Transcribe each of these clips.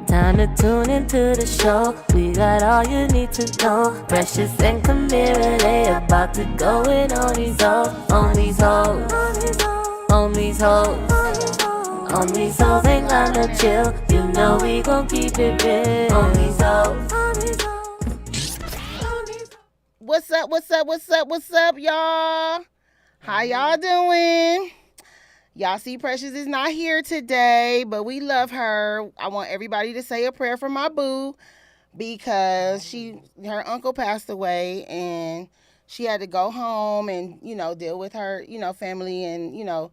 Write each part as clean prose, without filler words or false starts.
Time to tune into the show. We got all you need to know. Precious and Kamira, they about to go in on these hoes. On these hoes. On these hoes. On these hoes ain't got no chill. You know we gon' keep it real. On these hoes. What's up, y'all? How y'all doing? Y'all see Precious is not here today, but we love her. I want everybody to say a prayer for my boo because her uncle passed away and she had to go home and, deal with her, family and,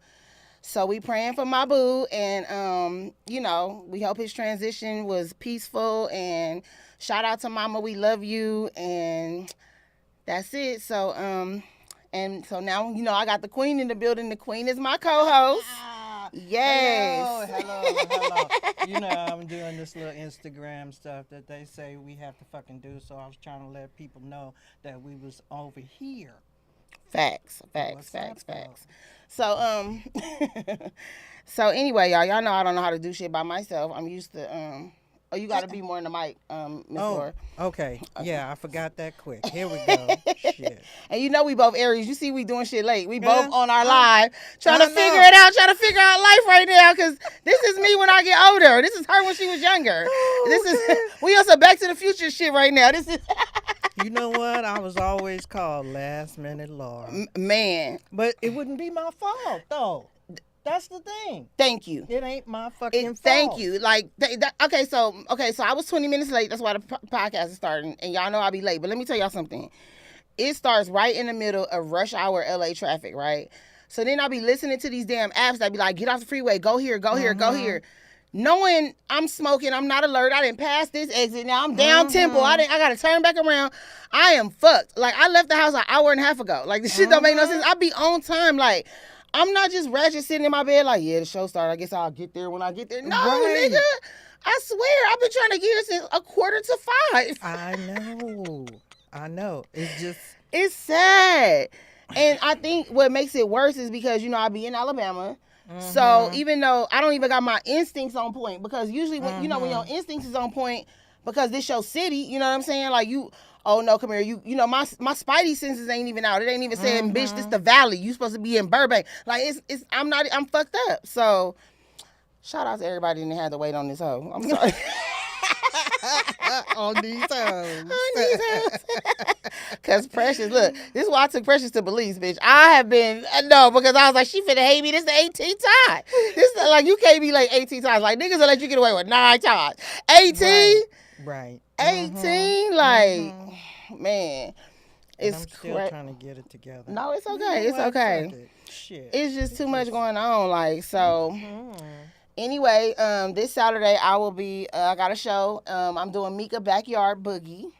so we praying for my boo and, we hope his transition was peaceful and shout out to mama. We love you and that's it. So, and so now, I got the queen in the building. The queen is my co-host. Yes. Hello. I'm doing this little Instagram stuff that they say we have to fucking do. So I was trying to let people know that we was over here. Facts. So, so anyway, y'all know I don't know how to do shit by myself. I'm used to, you got to be more in the mic, Miss Laura. Okay. Yeah, I forgot that quick. Here we go. Shit. And we both Aries. You see we doing shit late. We both on our live trying to figure it out, trying to figure out life right now because this is me when I get older. This is her when she was younger. We also Back to the Future shit right now. This is... You know what? I was always called Last Minute Laura. Man. But it wouldn't be my fault, though. That's the thing. Thank you. It ain't my fucking fault. Thank you. Like, so I was 20 minutes late. That's why the podcast is starting. And y'all know I'll be late. But let me tell y'all something. It starts right in the middle of rush hour LA traffic, right? So then I'll be listening to these damn apps that be like, get off the freeway, go here, go here. Knowing I'm smoking, I'm not alert. I didn't pass this exit. Now I'm down tempo. I got to turn back around. I am fucked. Like, I left the house an hour and a half ago. Like, this shit don't make no sense. I be on time. Like, I'm not just ratchet sitting in my bed like, yeah, the show started. I guess I'll get there when I get there. No, nigga. I swear, I've been trying to get here since 4:45. I know. It's sad. And I think what makes it worse is because, I be in Alabama. So even though I don't even got my instincts on point, because usually when, when your instincts is on point, because this your city, you know what I'm saying? Like oh no, Kamira, my spidey senses ain't even out. It ain't even saying, bitch, this the valley. You supposed to be in Burbank. Like I'm fucked up. So shout out to everybody that had to wait on this hoe. I'm sorry. On these hoes. Because Precious, look, this is why I took Precious to Belize, bitch. I have been, no, because I was like, she finna hate me. This is the 18th time. This is like, you can't be like 18 times. Like, niggas will let you get away with 9 times. 18? Right. 18? Like, man. I'm still trying to get it together. No, it's okay. It's okay. Shit. It's just too much going on. Like, so... Anyway, this Saturday I will be. I got a show. I'm doing Mika Backyard Boogie.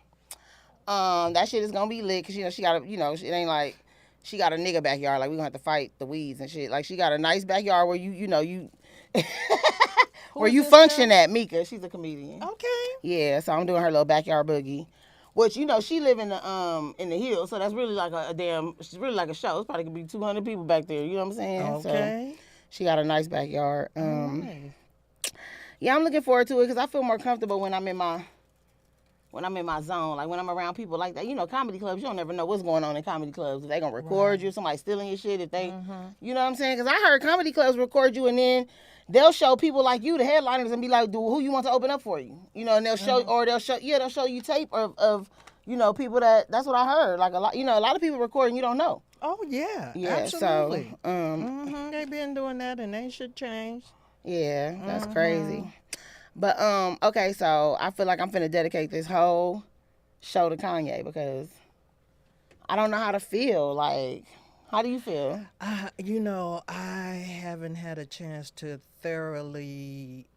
That shit is gonna be lit because she got a. It ain't like she got a nigga backyard. Like we gonna have to fight the weeds and shit. Like she got a nice backyard where you where you function at. Mika, she's a comedian. Okay. Yeah, so I'm doing her little backyard boogie. Which she live in the hills, so that's really like It's really like a show. It's probably gonna be 200 people back there. You know what I'm saying? Okay. So, she got a nice backyard. Nice. Yeah, I'm looking forward to it because I feel more comfortable when I'm in my zone. Like when I'm around people like that. Comedy clubs, you don't never know what's going on in comedy clubs. If they gonna record you, somebody stealing your shit. If they, you know what I'm saying? Because I heard comedy clubs record you and then they'll show people like you, the headliners, and be like, "Dude, who you want to open up for you?" And they'll show, or they'll show you tape of people that's what I heard. Like a lot of people recording you don't know. Oh yeah, absolutely. So they been doing that and they should change. Yeah, that's crazy. But okay, so I feel like I'm finna dedicate this whole show to Kanye because I don't know how to feel. Like, how do you feel? I haven't had a chance to thoroughly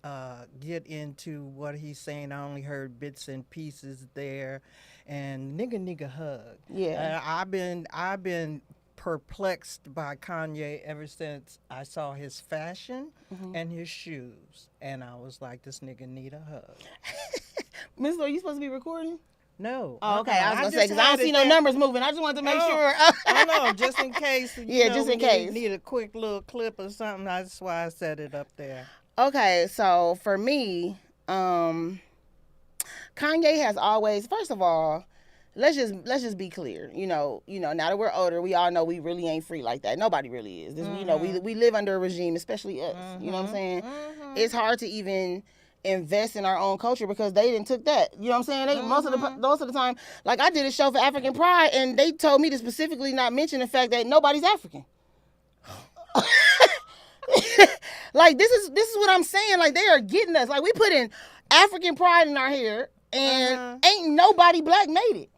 get into what he's saying. I only heard bits and pieces there, and nigga hug. Yeah, I've been perplexed by Kanye ever since I saw his fashion and his shoes, and I was like, this nigga need a hug. Miss Laura, you supposed to be recording? No. Oh, okay. I was gonna say because I don't see no numbers moving. I just wanted to make sure. I know, just in case. Just in case. Need a quick little clip or something. That's why I set it up there. Okay, so for me, Kanye has always, first of all, let's just be clear. Now that we're older, we all know we really ain't free like that. Nobody really is. We live under a regime, especially us. You know what I'm saying? It's hard to even invest in our own culture because they didn't took that. You know what I'm saying? Most of the time, like I did a show for African Pride, and they told me to specifically not mention the fact that nobody's African. Like this is what I'm saying. Like they are getting us. Like we put in African pride in our hair, and ain't nobody black made it.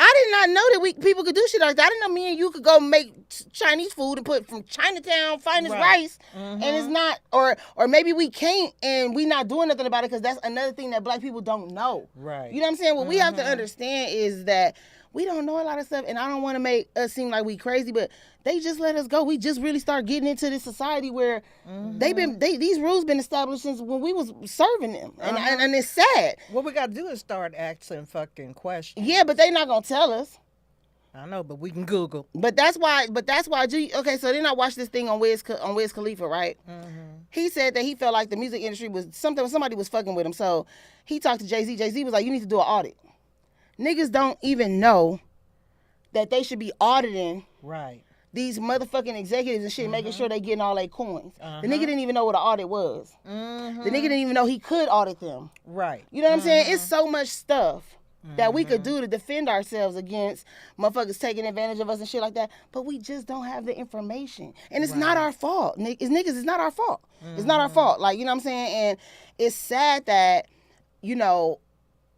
I did not know that people could do shit like that. I didn't know me and you could go make Chinese food and put from Chinatown finest rice, and it's not, or maybe we can't, and we not doing nothing about it because that's another thing that black people don't know. Right. You know what I'm saying? What we have to understand is that we don't know a lot of stuff, and I don't want to make us seem like we crazy, but they just let us go. We just really start getting into this society where these rules been established since when we was serving them, and it's sad. What we gotta do is start asking fucking questions. Yeah, but they not gonna tell us. I know, but we can Google. But that's why. Okay, so then I watched this thing on Wiz Khalifa, right? He said that he felt like the music industry was somebody was fucking with him. So he talked to Jay-Z. Jay-Z was like, "You need to do an audit." Niggas don't even know that they should be auditing these motherfucking executives and shit, making sure they getting all their coins. The nigga didn't even know what an audit was. The nigga didn't even know he could audit them. Right. You know what I'm saying? It's so much stuff that we could do to defend ourselves against motherfuckers taking advantage of us and shit like that, but we just don't have the information. And it's not our fault. It's not our fault. It's not our fault. Like, you know what I'm saying? And it's sad that,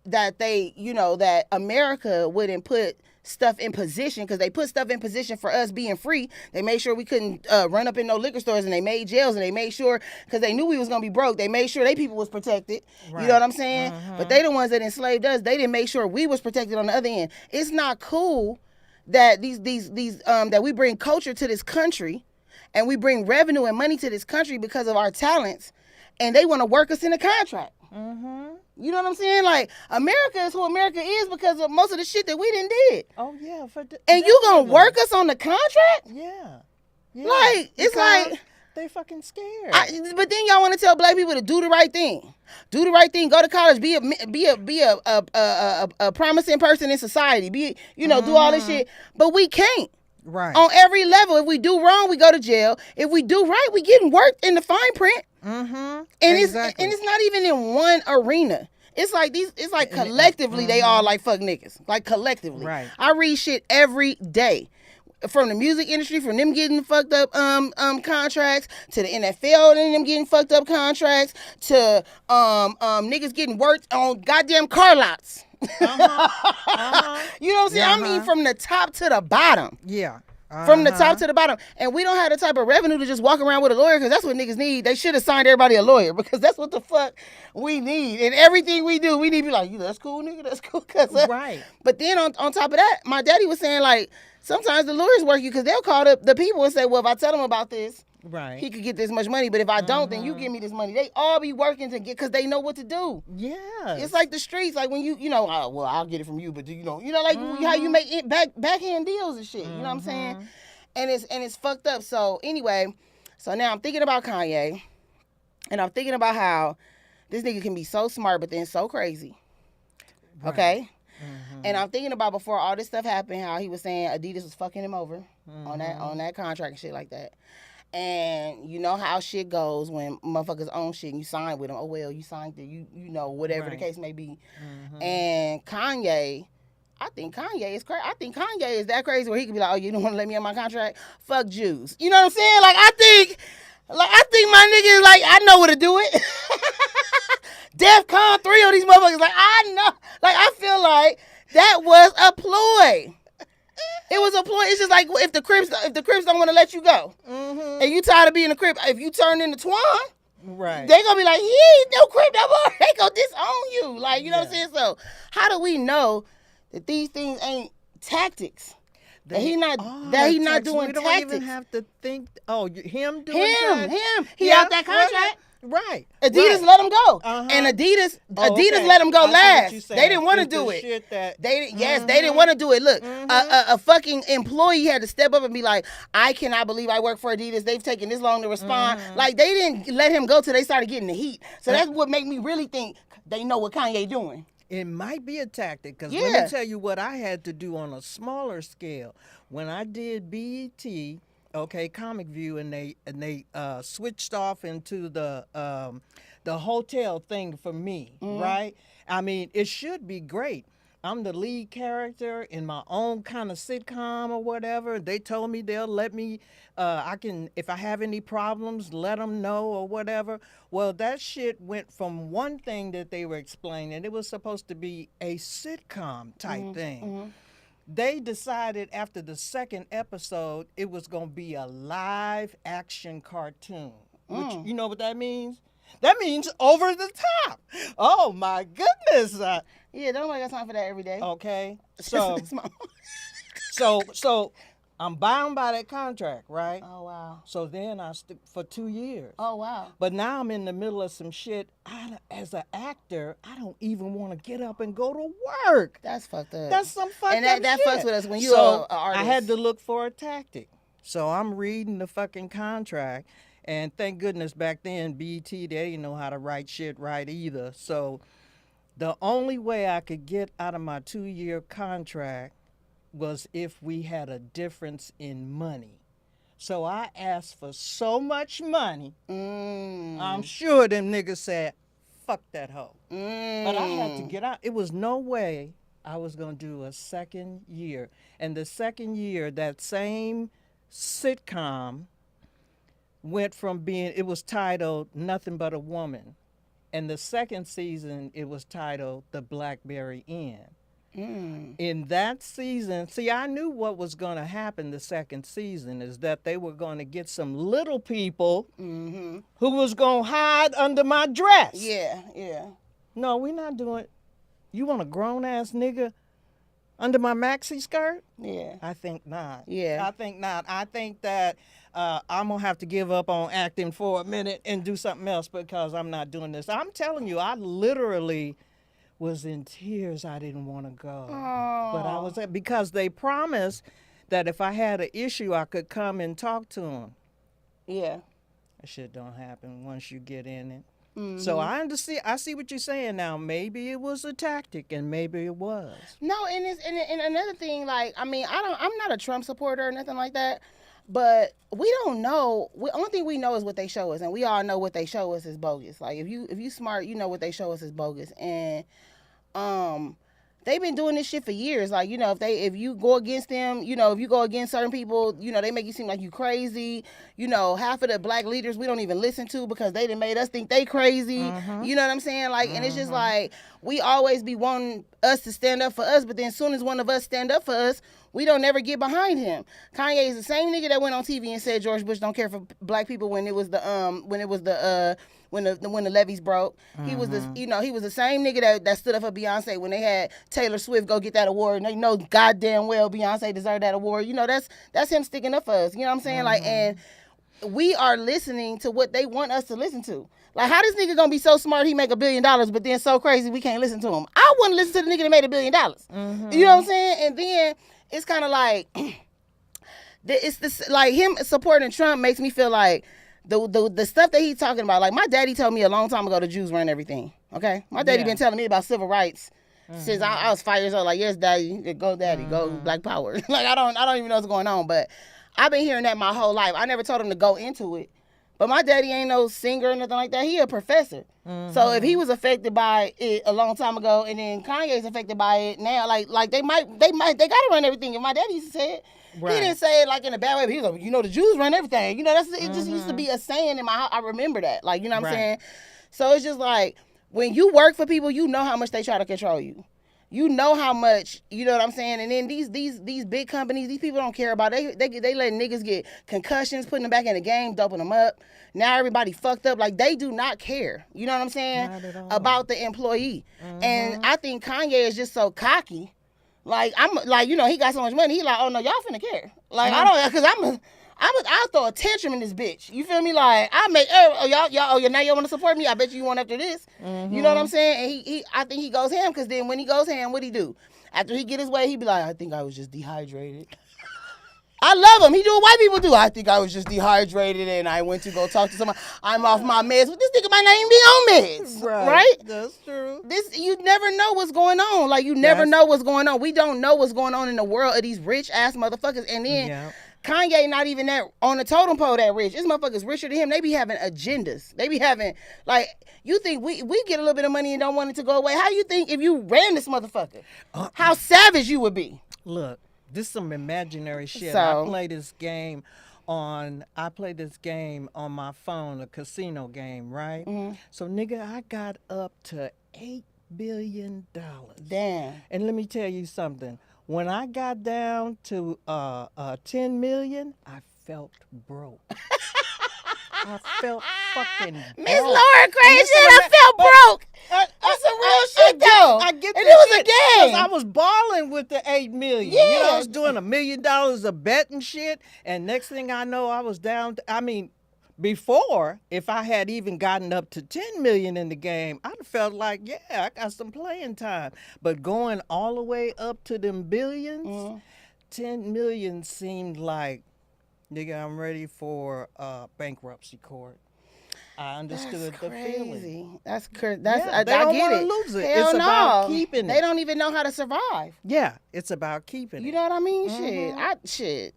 that America wouldn't put stuff in position, because they put stuff in position for us being free. They made sure we couldn't run up in no liquor stores, and they made jails, and they made sure, because they knew we was going to be broke, they made sure they people was protected. You know what I'm saying? But they the ones that enslaved us. They didn't make sure we was protected on the other end. It's not cool that that we bring culture to this country, and we bring revenue and money to this country because of our talents, and they want to work us in a contract. You know what I'm saying? Like, America is who America is because of most of the shit that we done did. Oh, yeah. And you gonna work us on the contract? Yeah. Like, it's like... They fucking scared. But then y'all want to tell black people to do the right thing. Do the right thing. Go to college. Be a promising person in society. Do all this shit. But we can't. Right. On every level. If we do wrong, we go to jail. If we do right, we getting worked in the fine print. And exactly. it's not even in one arena. It's like collectively they all like fuck niggas. Like collectively. Right. I read shit every day. From the music industry, from them getting fucked up contracts, to the NFL and them getting fucked up contracts, to niggas getting worked on goddamn car lots. You know what I'm saying? I mean, from the top to the bottom. Yeah. From the top to the bottom. And we don't have the type of revenue to just walk around with a lawyer, because that's what niggas need. They should have signed everybody a lawyer, because that's what the fuck we need. And everything we do, we need to be like, that's cool, nigga, that's cool. Right. But then on top of that, my daddy was saying, like, sometimes the lawyers work you because they'll call the people and say, well, if I tell them about this, he could get this much money. But if I don't, then you give me this money. They all be working to get, because they know what to do. Yeah. It's like the streets. Like when well, I'll get it from you, but like how you make it backhand deals and shit. You know what I'm saying? And it's fucked up. So anyway, so now I'm thinking about Kanye, and I'm thinking about how this nigga can be so smart, but then so crazy. Right. Okay? And I'm thinking about before all this stuff happened, how he was saying Adidas was fucking him over on that contract and shit like that. And you know how shit goes when motherfuckers own shit and you sign with them. Oh, well, you signed it. You know, whatever the case may be. And Kanye, I think Kanye is crazy. I think Kanye is that crazy where he could be like, oh, you don't want to let me on my contract? Fuck Jews. You know what I'm saying? Like, I think my nigga is like, I know what to do it. DEFCON 3 on these motherfuckers. Like, I know. Like, I feel like that was a ploy. It was a ploy. It's just like if the Crips don't want to let you go, and you tired of being a Crip, if you turn into Twan, they gonna be like, he ain't no Crip no more. They gonna disown you. Like, you know what I'm saying? So how do we know that these things ain't tactics? That he not doing we don't tactics. even have to think. Oh, him doing him. He out that contract. Right. Adidas right. let them go, Uh-huh. and Adidas okay. let them go I see what last. you're They saying. didn't want to It's the do it. shit that- They didn't want to do it. Look, a fucking employee had to step up and be like, I cannot believe I work for Adidas. They've taken this long to respond. Like, they didn't let him go till they started getting the heat. So that's what made me really think they know what Kanye doing. It might be a tactic, because Yeah. let me tell you what I had to do on a smaller scale. When I did BET, okay, Comic View, and they switched off into the hotel thing for me, right? I mean, it should be great. I'm the lead character in my own kind of sitcom or whatever. They told me they'll let me, I can, if I have any problems, let them know or whatever. Well, that shit went from one thing that they were explaining. It was supposed to be a sitcom type thing. They decided after the second episode it was going to be a live action cartoon. Which, you know what that means? That means over the top. Oh my goodness. Yeah, don't nobody got time for that every day. Okay. So It's my- so I'm bound by that contract, right? Oh, wow. So then I for 2 years. Oh, wow. But now I'm in the middle of some shit. As an actor, I don't even want to get up and go to work. That's fucked up. That's some fucked and up that shit. fucks with us when you're So an artist. I had to look for a tactic. So I'm reading the fucking contract, and thank goodness back then BET, they didn't know how to write shit right either. So the only way I could get out of my 2-year contract was if we had a difference in money. So I asked for so much money, I'm sure them niggas said, fuck that hoe. But I had to get out. It was no way I was going to do a second year. And the second year, that same sitcom went from being, it was titled Nothing But a Woman. And the second season, it was titled The Blackberry Inn. In that season, see, I knew what was going to happen the second season is that they were going to get some little people who was going to hide under my dress. Yeah, yeah. No, we're not doing. You want a grown-ass nigga under my maxi skirt? Yeah. I think not. Yeah. I think not. I think that I'm going to have to give up on acting for a minute and do something else because I'm not doing this. I'm telling you, I literally was in tears. I didn't want to go. But I was because they promised that if I had an issue, I could come and talk to them. Yeah. That shit don't happen once you get in it. So I understand. I see what you're saying now. Maybe it was a tactic, and maybe it was. No, and another thing, like, I mean, I'm not a Trump supporter or nothing like that, but we don't know. Only thing we know is what they show us, and we all know what they show us is bogus. Like, if you smart, you know what they show us is bogus, and they've been doing this shit for years. Like, you know, if you go against them, you know, if you go against certain people, you know, they make you seem like you crazy. You know, half of the black leaders we don't even listen to because they done made us think they crazy. You know what I'm saying? Like, and it's just like, we always be wanting us to stand up for us, but then as soon as one of us stand up for us, we don't never get behind him. Kanye is the same nigga that went on TV and said George Bush don't care for black people when it was the when the levees broke. He was the he was the same nigga that stood up for Beyonce when they had Taylor Swift go get that award, and they know goddamn well Beyonce deserved that award. You know, that's him sticking up for us. You know what I'm saying? Like, and we are listening to what they want us to listen to. Like, how this nigga gonna be so smart he make $1 billion, but then so crazy we can't listen to him? I wouldn't listen to the nigga that made $1 billion. You know what I'm saying? And then it's kind of like it's this, like, him supporting Trump makes me feel like the stuff that he's talking about. Like, my daddy told me a long time ago the Jews run everything. Okay, my daddy been telling me about civil rights since I was 5 years old. Like, yes, daddy, go Black Power. Like, I don't even know what's going on, but I've been hearing that my whole life. I never told him to go into it. But my daddy ain't no singer or nothing like that. He a professor. So if he was affected by it a long time ago, and then Kanye's affected by it now, like they gotta run everything. If my daddy used to say it, he didn't say it like in a bad way. But he was like, you know, the Jews run everything. You know, it just used to be a saying in my house. I remember that. Like, you know what I'm saying? So it's just like, when you work for people, you know how much they try to control you. You know how much, you know what I'm saying? And then these big companies, these people don't care about it. They let niggas get concussions, putting them back in the game, doping them up. Now everybody fucked up. Like, they do not care, you know what I'm saying, about the employee. And I think Kanye is just so cocky. Like, I'm like, you know, he got so much money. He like, oh no, y'all finna care. Like, I don't, because I'll throw a tantrum in this bitch. You feel me? Like I make now y'all want to support me. I bet you want after this. You know what I'm saying? And I think he goes ham because then when he goes ham, what he do? After he get his way, he be like, I think I was just dehydrated. I love him. He do what white people do. I think I was just dehydrated and I went to go talk to someone. I'm off my meds. But this nigga might not even be on meds. Right? That's true. You never know what's going on. Like, you never know what's going on. We don't know what's going on in the world of these rich-ass motherfuckers. And then Kanye not even that on the totem pole that rich. This motherfucker's richer than him. They be having agendas. They be having, like, you think we get a little bit of money and don't want it to go away. How you think if you ran this motherfucker, how savage you would be? Look. This is some imaginary shit. So, I play this game on my phone, a casino game, right? So nigga, I got up to $8 billion. Damn. And let me tell you something. When I got down to 10 million, I felt broke. I felt fucking broke. Miss Laura crazy. I felt broke. That's some real shit though. I get and this it was shit, a game. 'cause I was balling with the 8 million. Yeah. You know, I was doing $1 million of betting shit, and next thing I know, I was down. Before, if I had even gotten up to 10 million in the game, I'd have felt like, yeah, I got some playing time. But going all the way up to them billions, 10 million seemed like, nigga, I'm ready for bankruptcy court. I understood the feeling. That's crazy. They don't want to lose it. It's about keeping it. They don't even know how to survive. Yeah, it's about keeping it. You know what I mean? Shit.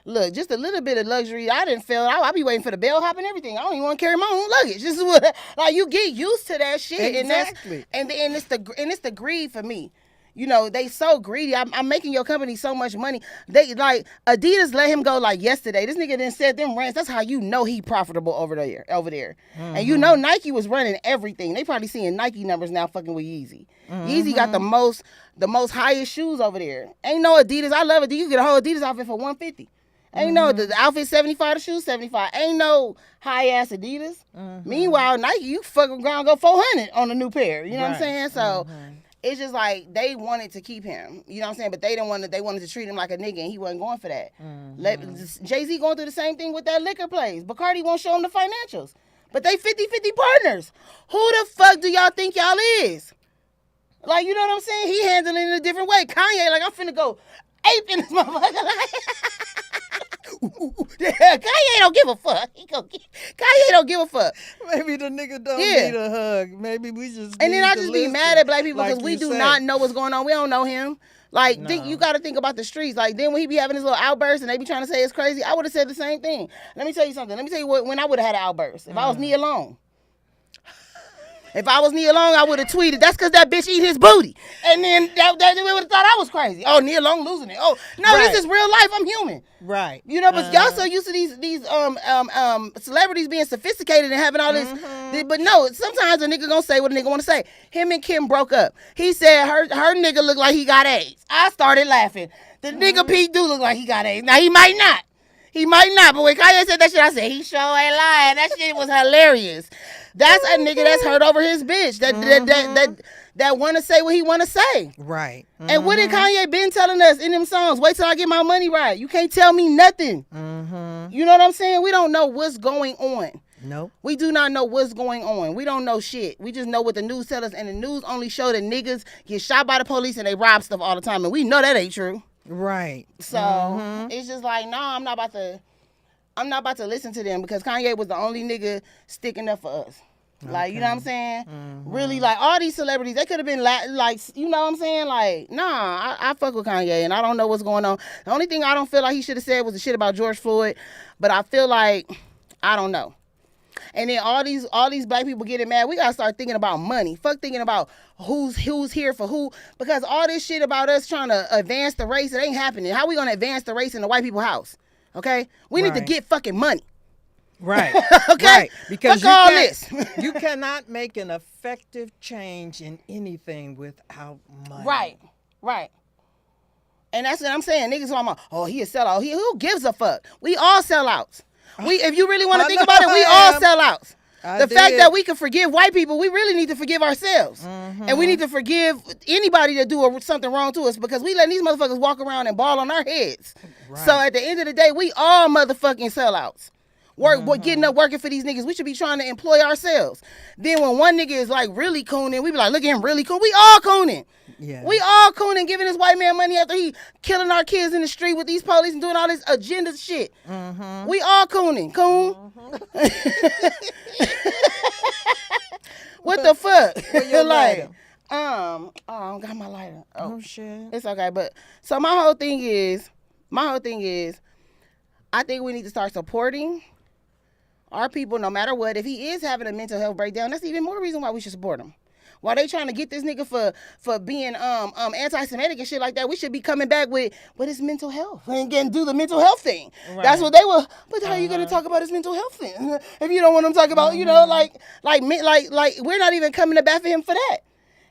Look, just a little bit of luxury. I didn't feel. I be waiting for the bellhop and everything. I don't even want to carry my own luggage. This is what, like, you get used to that shit. Exactly. And it's the greed for me. You know, they so greedy. I'm making your company so much money. They like Adidas let him go like yesterday. This nigga didn't set them rents. That's how you know he profitable over there. And you know Nike was running everything. They probably seeing Nike numbers now fucking with Yeezy. Yeezy got the most highest shoes over there. Ain't no Adidas. I love Adidas. You get a whole Adidas outfit for $150. Ain't no the outfit $75, the shoes $75. Ain't no high ass Adidas. Meanwhile, Nike, you fucking around go $400 on a new pair. You know what I'm saying? So it's just like they wanted to keep him. You know what I'm saying? But they wanted to treat him like a nigga, and he wasn't going for that. Jay-Z going through the same thing with that liquor place. Bacardi won't show him the financials. But they 50-50 partners. Who the fuck do y'all think y'all is? Like, you know what I'm saying? He handling it a different way. Kanye, like, I'm finna go ape in this motherfucker. Yeah, Kanye don't give a fuck. Kanye don't give a fuck. Maybe the nigga don't need a hug. Maybe we just. And then I just be mad at black people because like we do not know what's going on. We don't know him. Like, you got to think about the streets. Like, then when he be having his little outbursts and they be trying to say it's crazy, I would have said the same thing. Let me tell you something. Let me tell you when I would have had an outburst. If I was Nia Long. If I was Nia Long, I would have tweeted, that's because that bitch eat his booty. And then they would have thought I was crazy. Oh, Nia Long losing it. Oh, no, This is real life. I'm human. Right. You know, but y'all so used to these celebrities being sophisticated and having all this. But no, sometimes a nigga gonna say what a nigga want to say. Him and Kim broke up. He said her nigga looked like he got AIDS. I started laughing. The nigga Pete do look like he got AIDS. Now, he might not. But when Kanye said that shit, I said, he sure ain't lying. That shit was hilarious. That's a nigga that's hurt over his bitch. That want to say what he want to say. Right. And what did Kanye been telling us in them songs? Wait till I get my money right. You can't tell me nothing. You know what I'm saying? We don't know what's going on. Nope. We do not know what's going on. We don't know shit. We just know what the news tell us. And the news only show that niggas get shot by the police and they rob stuff all the time. And we know that ain't true. Right. So it's just like, I'm not about to listen to them because Kanye was the only nigga sticking up for us. Like, you know what I'm saying? Really, like, all these celebrities, they could have been like, you know what I'm saying? Like, I fuck with Kanye and I don't know what's going on. The only thing I don't feel like he should have said was the shit about George Floyd, but I feel like, I don't know. And then all these black people getting mad. We gotta start thinking about money. Fuck thinking about who's here for who. Because all this shit about us trying to advance the race, it ain't happening. How we gonna advance the race in the white people's house? Okay? We need to get fucking money. Right. Okay? Right. Because fuck all this. You cannot make an effective change in anything without money. Right. And that's what I'm saying. Niggas talking about, oh, he a sellout. Who gives a fuck? We all sellouts. If you really want to think about it, we all sellouts. The fact that we can forgive white people, we really need to forgive ourselves. And we need to forgive anybody that do something wrong to us because we letting these motherfuckers walk around and ball on our heads. Right. So at the end of the day, we all motherfucking sellouts. Getting up working for these niggas. We should be trying to employ ourselves. Then when one nigga is like really cooning, we be like, look at him really coon. We all cooning. Yeah. We all cooning, giving this white man money after he killing our kids in the street with these police and doing all this agenda shit. We all cooning. Coon. What the fuck? Where your lighter? Oh, I don't got my lighter. Oh shit. It's okay, but so my whole thing is, I think we need to start supporting our people no matter what. If he is having a mental health breakdown, that's even more reason why we should support him. While they trying to get this nigga for being anti-Semitic and shit like that, we should be coming back with his mental health and do the mental health thing. Right. That's what they were. But how are you gonna talk about his mental health thing if you don't want them to talk about like we're not even coming to bat for him for that.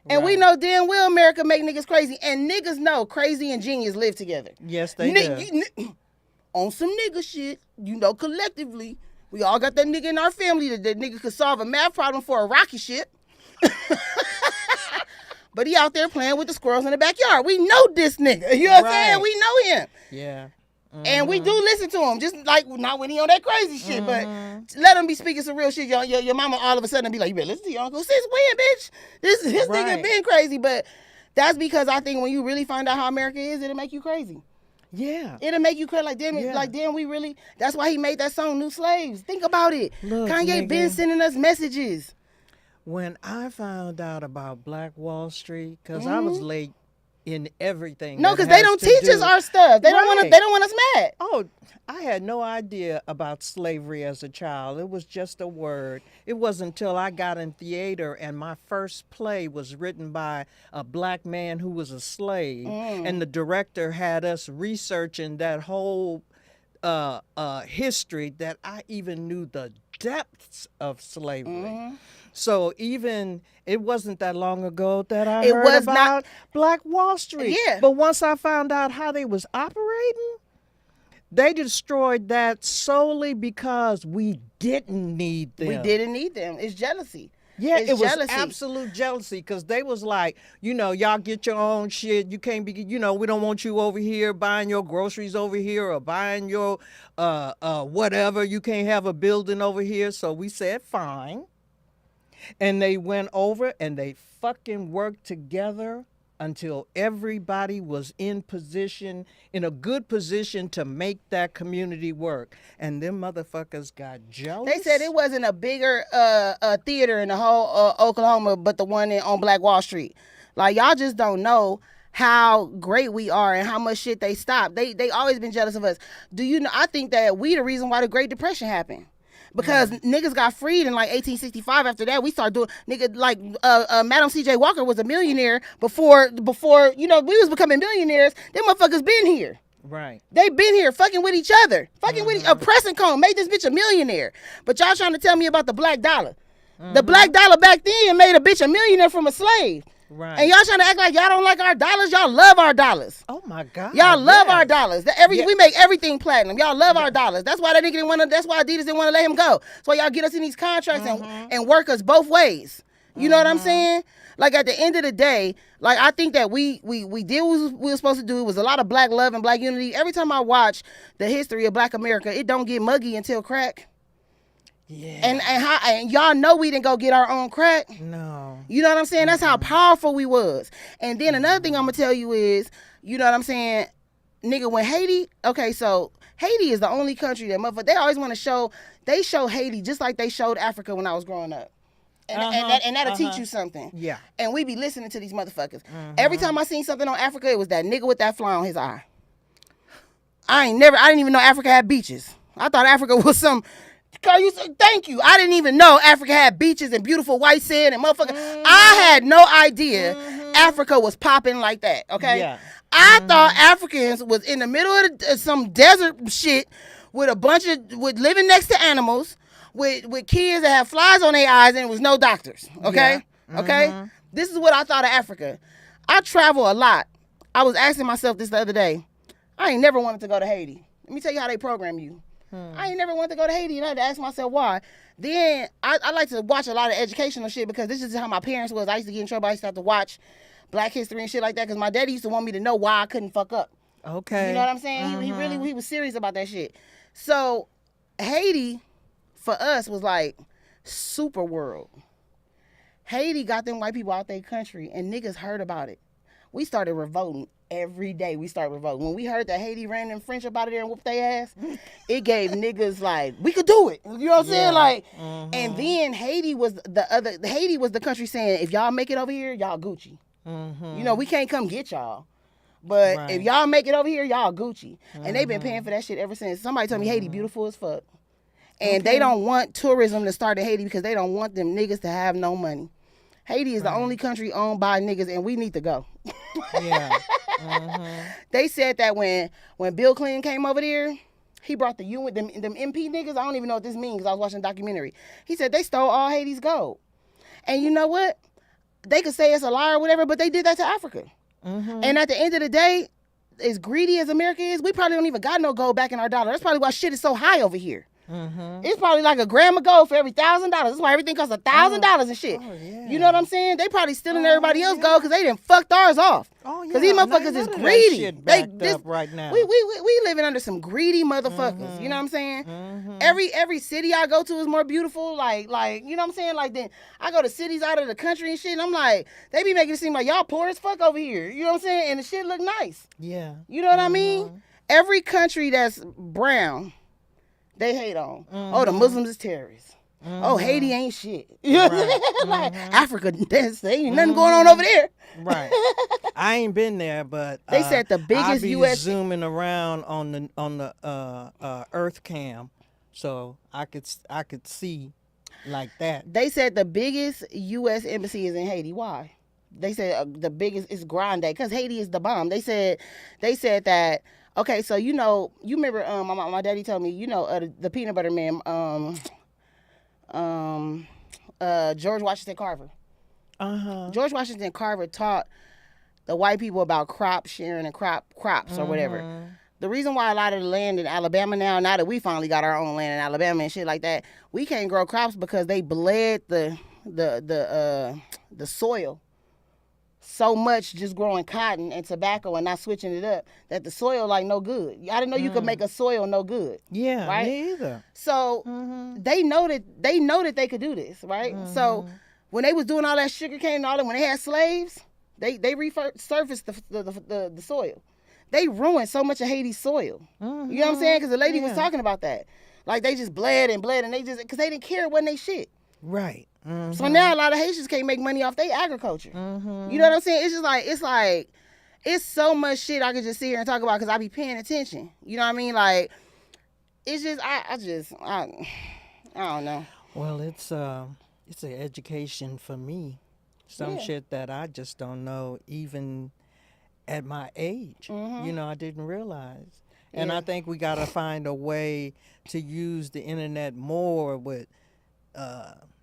And we know damn well America make niggas crazy, and niggas know crazy and genius live together. Yes, they do. On some nigga shit, collectively, we all got that nigga in our family that nigga could solve a math problem for a rocket ship. But he out there playing with the squirrels in the backyard. We know this nigga. You know what I'm saying? We know him. Yeah. And we do listen to him, just like not when he on that crazy shit, but let him be speaking some real shit. Your mama all of a sudden be like, you better listen to your uncle. Since when, bitch? This nigga been crazy. But that's because I think when you really find out how America is, it'll make you crazy. Yeah. It'll make you crazy. Damn, we really, that's why he made that song, New Slaves. Think about it. Look, Kanye been sending us messages. When I found out about Black Wall Street, because I was late in everything. No, because they don't teach us our stuff. They don't want us mad. Oh, I had no idea about slavery as a child. It was just a word. It wasn't until I got in theater and my first play was written by a black man who was a slave, and the director had us researching that whole history that I even knew the depths of slavery. So even it wasn't that long ago that I heard about Black Wall Street. Yeah. But once I found out how they was operating, they destroyed that solely because we didn't need them. We didn't need them. It's jealousy. Yeah, it's it was jealousy. absolute jealousy because they was like, y'all get your own shit. You can't be, we don't want you over here buying your groceries over here or buying your whatever. You can't have a building over here. So we said, fine. And they went over and they fucking worked together until everybody was in a good position to make that community work. And them motherfuckers got jealous. They said it wasn't a bigger theater in the whole Oklahoma, but the one on Black Wall Street. Like, y'all just don't know how great we are and how much shit they stopped. They always been jealous of us. Do you know? I think that we the reason why the Great Depression happened. Because niggas got freed in like 1865. After that, we started doing Madam C.J. Walker was a millionaire before we was becoming millionaires. Them motherfuckers been here. Right. They been here fucking with each other, with oppressing cone made this bitch a millionaire. But y'all trying to tell me about the black dollar? The black dollar back then made a bitch a millionaire from a slave. Right. And y'all trying to act like y'all don't like our dollars. Y'all love our dollars. Oh my God. Y'all love our dollars. We make everything platinum. Y'all love our dollars. That's why that nigga didn't want to. That's why Adidas didn't want to let him go. That's why y'all get us in these contracts and work us both ways. You know what I'm saying? Like at the end of the day, like I think that we did what we were supposed to do. It was a lot of black love and black unity. Every time I watch the history of Black America, it don't get muggy until crack. Yeah. And y'all know we didn't go get our own crack. No. You know what I'm saying? That's how powerful we was. And then another thing I'm gonna tell you is, you know what I'm saying, nigga, when Haiti, okay, so Haiti is the only country that motherfucker, they always want to show Haiti just like they showed Africa when I was growing up. And that'll teach you something. Yeah. And we be listening to these motherfuckers. Every time I seen something on Africa, it was that nigga with that fly on his eye. I didn't even know Africa had beaches. I thought Africa was some... Thank you. I didn't even know Africa had beaches and beautiful white sand and motherfucker. I had no idea Africa was popping like that. Okay. Yeah. I thought Africans was in the middle of some desert shit with living next to animals, with kids that have flies on their eyes, and it was no doctors. Okay. Yeah. Okay. This is what I thought of Africa. I travel a lot. I was asking myself this the other day. I ain't never wanted to go to Haiti. Let me tell you how they program you. I ain't never wanted to go to Haiti, and I had to ask myself why. Then I like to watch a lot of educational shit because this is how my parents was. I used to get in trouble. I used to have to watch Black history and shit like that because my daddy used to want me to know why I couldn't fuck up. Okay. You know what I'm saying? He was serious about that shit. So Haiti, for us, was like super world. Haiti got them white people out their country, and niggas heard about it. We started revolting every day. We started revolting. When we heard that Haiti ran them French up out of there and whooped their ass, it gave niggas like, we could do it. You know what I'm saying? Like, and then Haiti was the country saying, if y'all make it over here, y'all Gucci. You know, we can't come get y'all. But if y'all make it over here, y'all Gucci. And they've been paying for that shit ever since. Somebody told me Haiti beautiful as fuck. And they don't want tourism to start in Haiti because they don't want them niggas to have no money. Haiti is the only country owned by niggas, and we need to go. Yeah. They said that when Bill Clinton came over there, he brought the UN, them MP niggas. I don't even know what this means because I was watching a documentary. He said they stole all Haiti's gold. And you know what? They could say it's a lie or whatever, but they did that to Africa. And at the end of the day, as greedy as America is, we probably don't even got no gold back in our dollar. That's probably why shit is so high over here. It's probably like a gram of gold for every $1,000. That's why everything costs $1,000 and shit. You know what I'm saying? They probably stealing everybody else gold because they done fucked ours off. Because these motherfuckers is greedy. Up right now. We living under some greedy motherfuckers. You know what I'm saying? Every city I go to is more beautiful. Like you know what I'm saying? Like then I go to cities out of the country and shit, and I'm like, they be making it seem like y'all poor as fuck over here. You know what I'm saying? And the shit look nice. Yeah. You know what I mean? Every country that's brown, they hate on. Oh, the Muslims is terrorists. Oh, Haiti ain't shit. Like Africa, there ain't nothing going on over there. Right. I ain't been there, but they said the biggest I be U.S. zooming around on the Earth cam, so I could see like that. They said the biggest U.S. embassy is in Haiti. Why? They said the biggest is Grande because Haiti is the bomb. They said that. Okay, so you remember my daddy told me, the peanut butter man, George Washington Carver. George Washington Carver taught the white people about crop sharing and crops or whatever. The reason why a lot of the land in Alabama now that we finally got our own land in Alabama and shit like that, we can't grow crops because they bled the soil so much just growing cotton and tobacco and not switching it up that the soil like no good. I didn't know you could make a soil no good. Yeah, right? Me either. So they know that they could do this, right? So when they was doing all that sugar cane and all that, when they had slaves, they resurfaced the soil. They ruined so much of Haiti's soil. You know what I'm saying? Because the lady was talking about that. Like they just bled and they just because they didn't care it wasn't they shit. Right. So now a lot of Haitians can't make money off their agriculture. You know what I'm saying? It's just it's so much shit I could just sit here and talk about because I be paying attention. You know what I mean? Like, it's just, I don't know. Well, it's an education for me. Some shit that I just don't know even at my age. I didn't realize. And I think we got to find a way to use the internet more with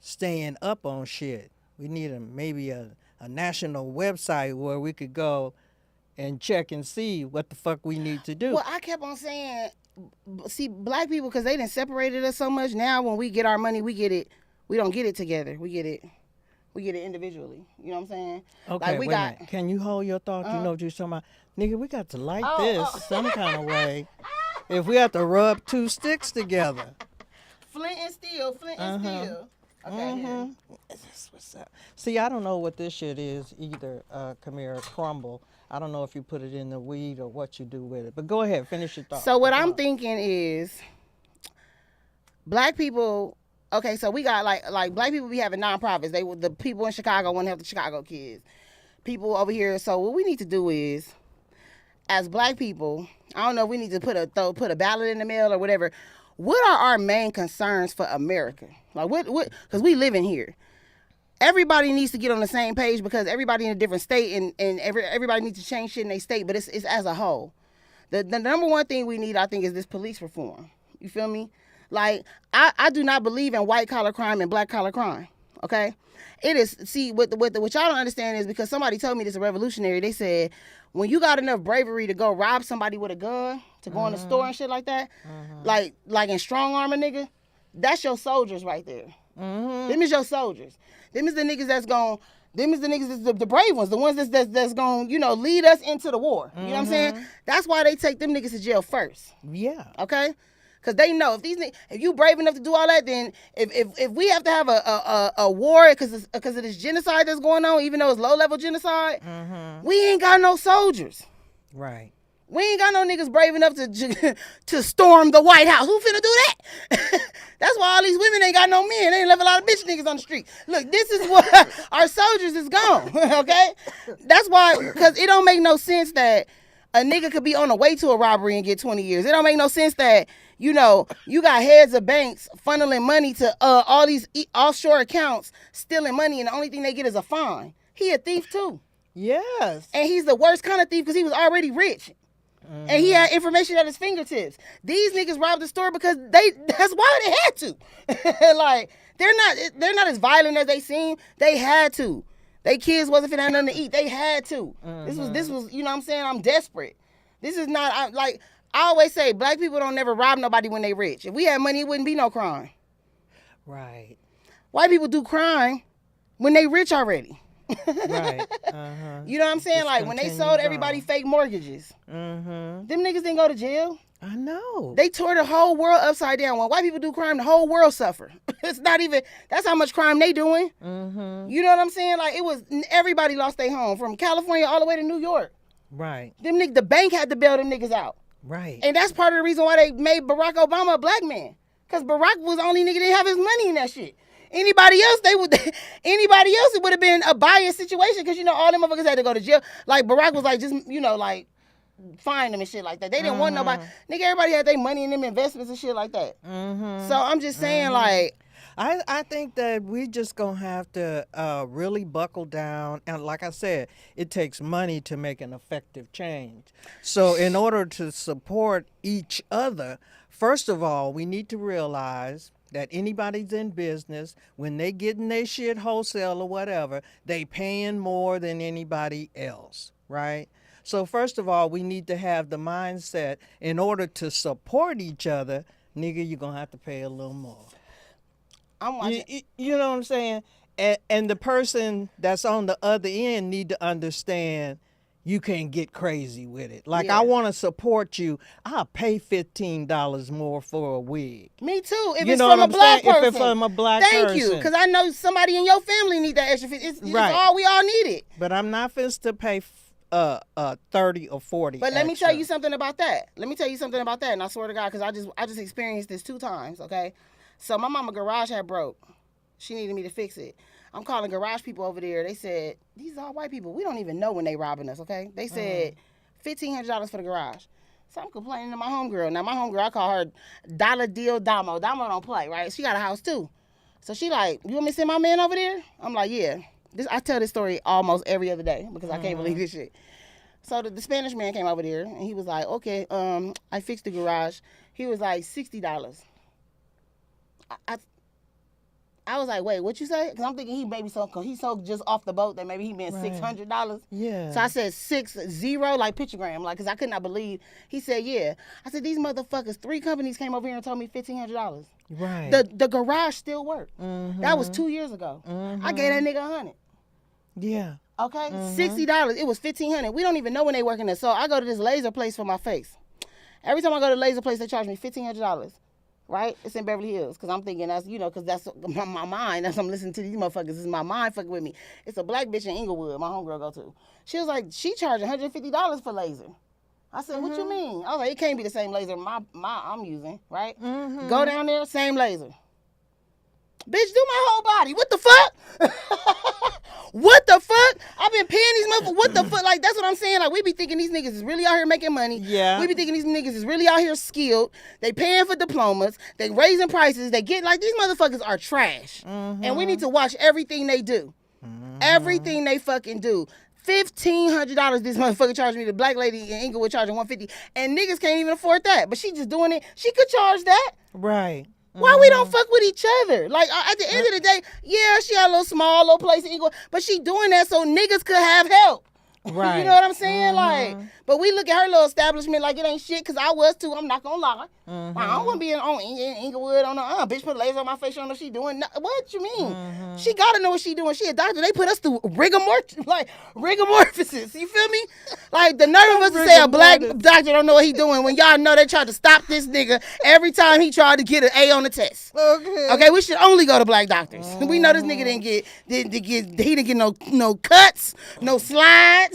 staying up on shit. We need maybe a national website where we could go and check and see what the fuck we need to do. Well, I kept on saying, see, black people, because they done separated us so much, now when we get our money, we don't get it together. We get it individually. You know what I'm saying? Okay, like wait a minute. Can you hold your thought? You know what you're talking about? Nigga, we got to light this some kind of way. If we have to rub two sticks together. Flint and steel. Okay. What's up? See, I don't know what this shit is either, Kamira. Crumble. I don't know if you put it in the weed or what you do with it. But go ahead, finish your thought. So what I'm thinking is, black people. Okay, so we got like black people be having nonprofits. The people in Chicago want to help the Chicago kids. People over here. So what we need to do is, as black people, I don't know if we need to put a ballot in the mail or whatever. What are our main concerns for America? Like what? Because we live in here. Everybody needs to get on the same page because everybody in a different state and everybody needs to change shit in their state. But it's as a whole. The number one thing we need, I think, is this police reform. You feel me? Like I do not believe in white collar crime and black collar crime. Okay, it is. See, what y'all don't understand is because somebody told me this a revolutionary. They said when you got enough bravery to go rob somebody with a gun, to go in the store and shit like that, like in strong arm a nigga, that's your soldiers right there. Them is your soldiers. Them is the niggas that's gonna Them is the niggas, the brave ones, the ones that's going to, lead us into the war. You know what I'm saying? That's why they take them niggas to jail first. Yeah. Okay? Because they know if you brave enough to do all that, then if we have to have a war because of this genocide that's going on, even though it's low-level genocide, we ain't got no soldiers. Right. We ain't got no niggas brave enough to storm the White House. Who finna do that? That's why all these women ain't got no men. They ain't left a lot of bitch niggas on the street. Look, this is what our soldiers is gone. Okay? That's why, because it don't make no sense that a nigga could be on the way to a robbery and get 20 years. It don't make no sense that, you got heads of banks funneling money to all these offshore accounts, stealing money, and the only thing they get is a fine. He a thief too. Yes. And he's the worst kind of thief because he was already rich. And he had information at his fingertips. These niggas robbed the store because that's why they had to. Like, they're not as violent as they seem. They had to. They kids wasn't finna have nothing to eat. They had to. This was, you know what I'm saying? I'm desperate. This is not, I always say, black people don't never rob nobody when they rich. If we had money, it wouldn't be no crime. Right. White people do crime when they rich already. Right. You know what I'm saying? Just like when they sold everybody on. fake mortgages. Them niggas didn't go to jail. I know. They tore the whole world upside down. When white people do crime, the whole world suffer. It's not even, that's how much crime they doing. You know what I'm saying? Like everybody lost their home from California all the way to New York. Right. The bank had to bail them niggas out. Right. And that's part of the reason why they made Barack Obama a black man. Because Barack was the only nigga that didn't have his money in that shit. Anybody else, it would have been a biased situation because, all them motherfuckers had to go to jail. Like, Barack was like, just, fine them and shit like that. They didn't want nobody. Nigga, everybody had their money in them investments and shit like that. So I'm just saying, I think that we just gonna have to really buckle down, and like I said, it takes money to make an effective change. So in order to support each other, first of all, we need to realize that anybody's in business, when they getting their shit wholesale or whatever, they paying more than anybody else, right? So first of all, we need to have the mindset, in order to support each other, nigga, you're gonna have to pay a little more. I'm watching. You know what I'm saying? And the person that's on the other end need to understand you can't get crazy with it. Like, I want to support you. I'll pay $15 more for a wig. Me too. If You it's know from what a I'm black saying? person. If it's from a black Thank person. you. Because I know somebody in your family need that extra. It's Right. all we all need it. But I'm not fist to pay 30 or 40. But let me extra. tell you something about that. And I swear to God, because I just experienced this 2 times, okay? So my mama garage had broke. She needed me to fix it. I'm calling garage people over there. They said, these are all white people. We don't even know when they robbing us, okay? They said $1,500 for the garage. So I'm complaining to my homegirl. Now, my homegirl, I call her Dollar Deal Damo. Damo don't play, right? She got a house, too. So she like, you want me to send my man over there? I'm like, yeah. I tell this story almost every other day because I can't believe this shit. So the Spanish man came over there, and he was like, okay, I fixed the garage. He was like, $60. I was like, wait, what you say? Because I'm thinking he's so just off the boat that maybe he meant $600. Yeah. So I said 60, like pictogram, like, because I could not believe. He said, yeah. I said, these motherfuckers, 3 companies came over here and told me $1,500. Right. The garage still worked. That was 2 years ago. I gave that nigga $100. Yeah. Okay? $60. It was $1,500. We don't even know when they working there. So I go to this laser place for my face. Every time I go to the laser place, they charge me $1,500. Right? It's in Beverly Hills. Because I'm thinking that's, because that's my mind. That's what I'm listening to these motherfuckers. This is my mind fucking with me. It's a black bitch in Inglewood, my homegirl go to. She was like, she charged $150 for laser. I said, what you mean? I was like, it can't be the same laser I'm using, right? Go down there, same laser. Bitch, do my whole body. What the fuck? What the fuck? I've been paying these motherfuckers. What the fuck? Like, that's what I'm saying. Like, we be thinking these niggas is really out here making money. Yeah. We be thinking these niggas is really out here skilled. They paying for diplomas. They raising prices. They get, like, these motherfuckers are trash. And we need to watch everything they do. Everything they fucking do. $1,500 this motherfucker charged me. The black lady in Inglewood charging $150. And niggas can't even afford that. But she just doing it. She could charge that. Right. Why we don't fuck with each other? Like, at the end of the day, yeah, she had a little small, little place in Inglewood, but she doing that so niggas could have help. Right. You know what I'm saying? Like, but we look at her little establishment like it ain't shit, because I was too. I'm not going to lie. I don't want to be in Inglewood on the, bitch put laser on my face. I don't know what she doing. No, what you mean? She got to know what she doing. She a doctor. They put us through rigormorphosis. You feel me? Like, the nerve of us to say a black doctor don't know what he doing when y'all know they tried to stop this nigga every time he tried to get an A on the test. Okay, we should only go to black doctors. We know this nigga didn't get no cuts, no slides.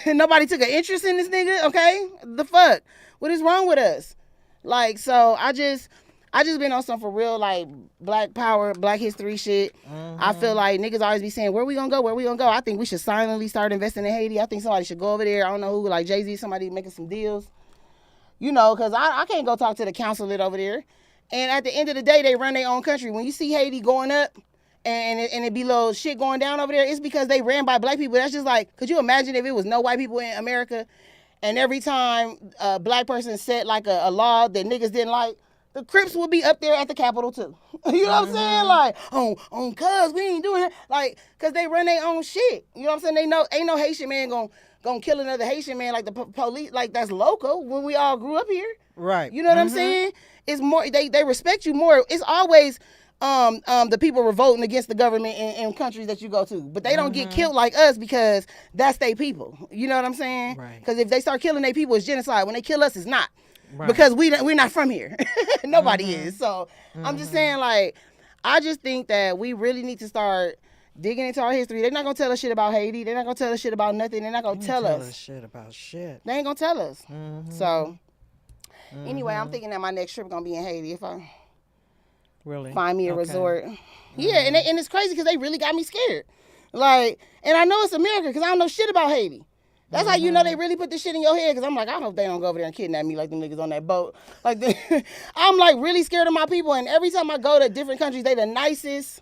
Nobody took an interest in this nigga. Okay, the fuck, what is wrong with us? Like, so I just been on some for real, like, black power, black history shit. I feel like niggas always be saying, where we gonna go? I think we should silently start investing in Haiti. I think somebody should go over there. I don't know who, like Jay-Z, somebody making some deals. You know, because I can't go talk to the consulate over there. And at the end of the day, they run their own country. When you see Haiti going up and it be little shit going down over there, it's because they ran by black people. That's just like, could you imagine if it was no white people in America, and every time a black person set like a law that niggas didn't like, the Crips would be up there at the Capitol too. You know what I'm saying? Like, on cuz we ain't doing it. Like, cause they run their own shit. You know what I'm saying? They know ain't no Haitian man gonna kill another Haitian man like the police. Like, that's local when we all grew up here. Right. You know what I'm saying? It's more, they respect you more. It's always the people revolting against the government in countries that you go to, but they don't get killed like us because that's their people. You know what I'm saying? Right. Because if they start killing their people, it's genocide. When they kill us, it's not. Right. Because we're not from here. Nobody is. So I'm just saying, like, I just think that we really need to start digging into our history. They're not gonna tell us shit about Haiti. They're not gonna tell us shit about nothing. They're not gonna tell us shit about shit. They ain't gonna tell us. So anyway, I'm thinking that my next trip gonna be in Haiti if I really find me a resort. Yeah, and it's crazy because they really got me scared. Like, and I know it's America because I don't know shit about Haiti. That's how you know they really put this shit in your head, because I'm like, I hope they don't go over there and kidnap me like them niggas on that boat. Like, I'm like really scared of my people, and every time I go to different countries, they the nicest.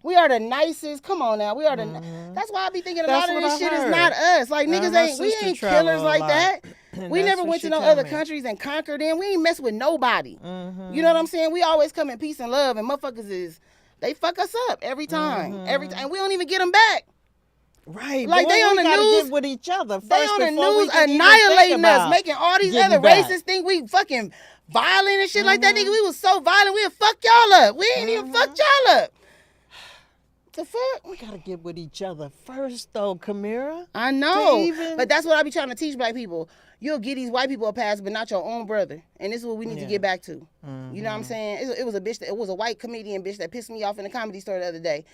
We are the nicest. Come on now, we are the. That's why I be thinking a lot of this shit is not us. Like, niggas we ain't killers like that. We never went to no other countries and conquered them. We ain't mess with nobody. You know what I'm saying? We always come in peace and love, and motherfuckers they fuck us up every time. Every time, and we don't even get them back. Right, like, they on the news get with each other first. They on the news annihilating us, making all these other racists think we fucking violent and shit like that. Nigga, we was so violent, we'll fuck y'all up. We ain't even fucked y'all up. The fuck? We gotta get with each other first, though, Kamira. I know, but that's what I be trying to teach black people. You'll give these white people a pass, but not your own brother. And this is what we need to get back to. You know what I'm saying? It was a bitch it was a white comedian bitch that pissed me off in the comedy store the other day.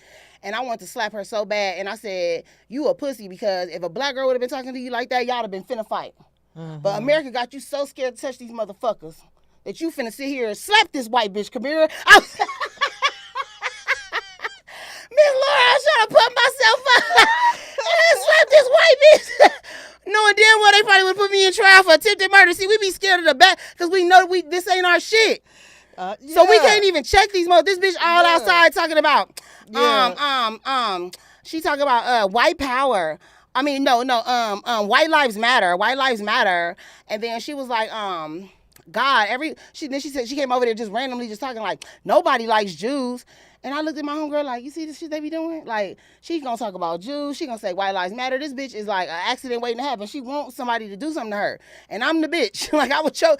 And I wanted to slap her so bad. And I said, you a pussy, because if a black girl would have been talking to you like that, y'all have been finna fight. But America got you so scared to touch these motherfuckers that you finna sit here and slap this white bitch, Kamira. Miss Laura, I was trying to put myself up and slap this white bitch. Knowing damn well they probably would put me in trial for attempted murder. See, we be scared of the back because we know this ain't our shit. So we can't even check these mother. This bitch all outside talking about she talking about white power. I mean, no, white lives matter. White lives matter. And then she was like, God, she said she came over there just randomly just talking like nobody likes Jews. And I looked at my homegirl like, you see the shit they be doing? Like, she's gonna talk about Jews. She gonna say white lives matter. This bitch is like an accident waiting to happen. She wants somebody to do something to her. And I'm the bitch. Like, I would choke.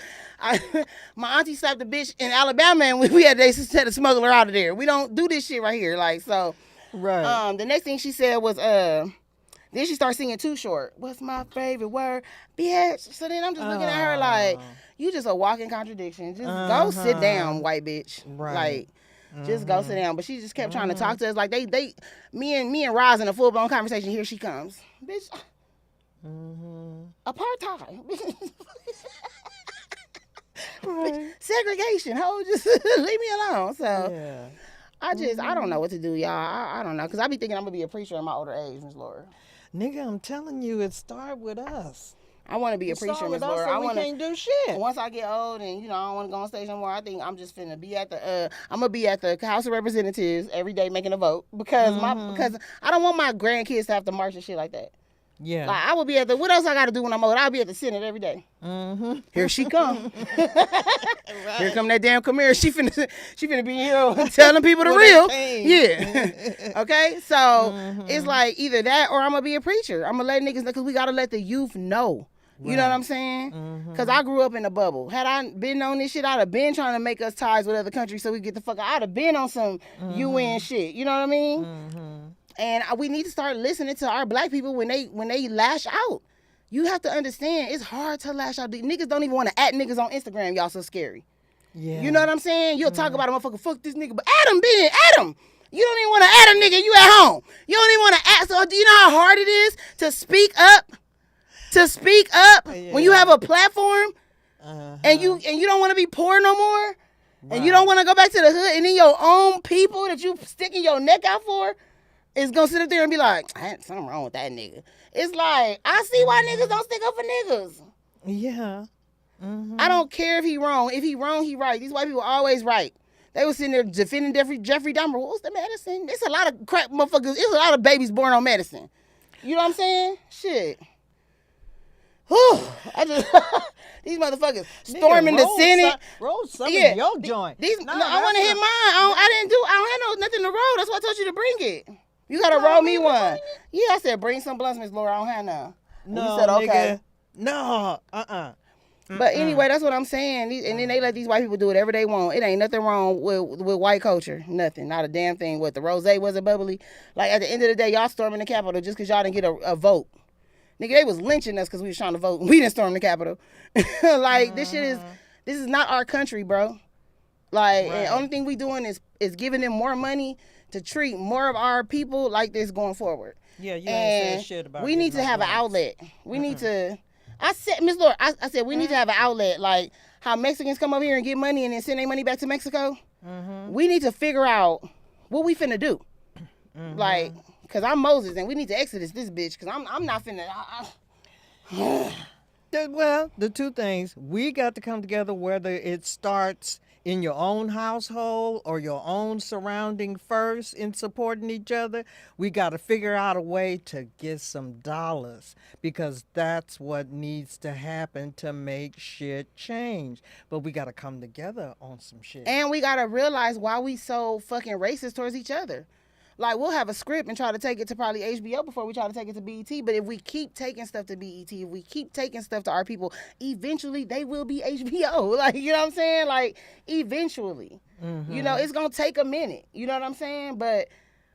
My auntie slapped the bitch in Alabama, and they had to smuggle her out of there. We don't do this shit right here. Like, so. Right. The next thing she said was, then she started singing Too Short. What's my favorite word? Bitch. So then I'm just looking at her like, you just a walking contradiction. Just go sit down, white bitch. Right. Like, just go sit down. But she just kept trying to talk to us like me and Roz in a full-blown conversation. Here she comes. Bitch. Apartheid. Right. Segregation. Ho, just leave me alone. So I don't know what to do, y'all. I don't know. Because I be thinking I'm going to be a preacher in my older age, Miss Laura. Nigga, I'm telling you, it started with us. I want to be a preacher, Miss Laura. We can't do shit. Once I get old and, I don't want to go on stage no more, I think I'm just finna be at the House of Representatives every day making a vote because because I don't want my grandkids to have to march and shit like that. Yeah. Like I would be at the. What else I got to do when I'm old? I'll be at the Senate every day. Mm-hmm. Here she come. Right. Here come that damn Kamira. She finna be here telling people the With real. that cane. Yeah. Okay. So it's like either that or I'm gonna be a preacher. I'm gonna let niggas know because we gotta let the youth know. You know what I'm saying? Because I grew up in a bubble. Had I been on this shit, I'd have been trying to make us ties with other countries so we get the fuck out. I'd have been on some UN shit. You know what I mean? And we need to start listening to our black people when they lash out. You have to understand, it's hard to lash out. The niggas don't even want to at niggas on Instagram. Y'all so scary. Yeah. You know what I'm saying? You'll talk about a motherfucker, fuck this nigga, but Adam. You don't even want to add a nigga. You at home. You don't even want to ask. So do you know how hard it is to speak up? When you have a platform and you don't want to be poor no more, and you don't want to go back to the hood, and then your own people that you sticking your neck out for is gonna sit up there and be like, something wrong with that nigga. It's like, I see why niggas don't stick up for niggas. Yeah. I don't care if he wrong. If he wrong, he right. These white people always right. They was sitting there defending Jeffrey Dahmer. What's the medicine? It's a lot of crap motherfuckers. It's a lot of babies born on medicine. You know what I'm saying? Shit. Whew. These motherfuckers storming the Senate. Roll some of your joint. I want to hit mine. I don't have nothing to roll. That's why I told you to bring it. You gotta roll me one. Yeah, I said bring some blunts, Miss Laura. I don't have none. No, you said okay. Nigga. No, But anyway, that's what I'm saying. And then they let these white people do whatever they want. It ain't nothing wrong with white culture. Nothing. Not a damn thing. What, the rose wasn't bubbly? Like, at the end of the day, y'all storming the Capitol just because y'all didn't get a vote. Nigga, they was lynching us because we was trying to vote. We didn't storm the Capitol. Like, this is not our country, bro. Like, and the only thing we doing is giving them more money to treat more of our people like this going forward. Yeah, you ain't said shit about we need to have an outlet. We need to... I said, Miss Laura, I said we need to have an outlet, like how Mexicans come over here and get money and then send their money back to Mexico. We need to figure out what we finna do. Like, cause I'm Moses and we need to exodus this bitch. Cause I'm not finna. Well, the two things, we got to come together, whether it starts in your own household or your own surrounding first in supporting each other. We got to figure out a way to get some dollars, because that's what needs to happen to make shit change. But we got to come together on some shit. And we got to realize why we so fucking racist towards each other. Like, we'll have a script and try to take it to probably HBO before we try to take it to BET. But if we keep taking stuff to BET, if we keep taking stuff to our people, eventually they will be HBO. Like, you know what I'm saying? Like, eventually. You know, it's going to take a minute. You know what I'm saying? But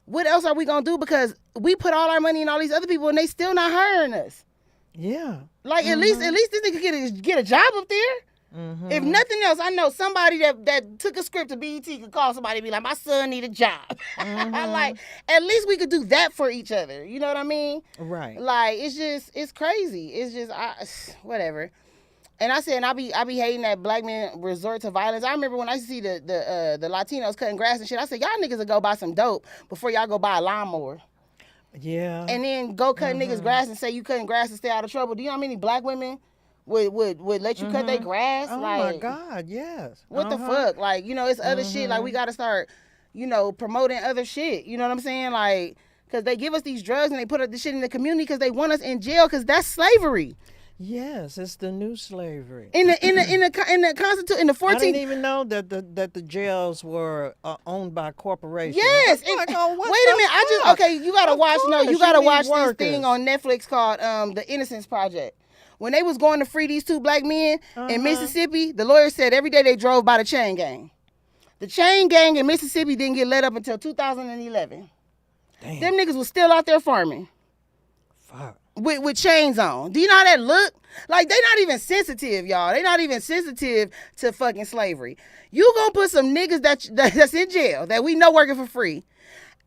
what else are we going to do? Because we put all our money in all these other people and they still not hiring us. Yeah. Like, at least this nigga get a job up there. If nothing else, I know somebody that took a script to BET could call somebody and be like, my son need a job. Like, at least we could do that for each other. You know what I mean? Right. Like, it's crazy. It's just, whatever. And I said, I be hating that black men resort to violence. I remember when I used to see the Latinos cutting grass and shit, I said, y'all niggas will go buy some dope before y'all go buy a lawnmower. Yeah. And then go cut niggas grass and say you cutting grass to stay out of trouble. Do you know how many black women would let you cut their grass? Oh, like, my God, yes. What the fuck? Like, you know, it's other shit. Like, we got to start, you know, promoting other shit. You know what I'm saying? Like, because they give us these drugs and they put this shit in the community because they want us in jail, because that's slavery. Yes, it's the new slavery. In the Constitution, in the 14th. I didn't even know that the jails were owned by corporations. Yes. Like, oh, what wait a minute. fuck? You gotta Of watch. No, course, you gotta need watch workers. this thing on Netflix called The Innocence Project. When they was going to free these two black men in Mississippi, the lawyer said every day they drove by the chain gang. The chain gang in Mississippi didn't get let up until 2011. Damn. Them niggas was still out there farming. Fuck. With chains on. Do you know how that look? Like, they not even sensitive, y'all. They not even sensitive to fucking slavery. You gonna put some niggas that's in jail, that we know working for free,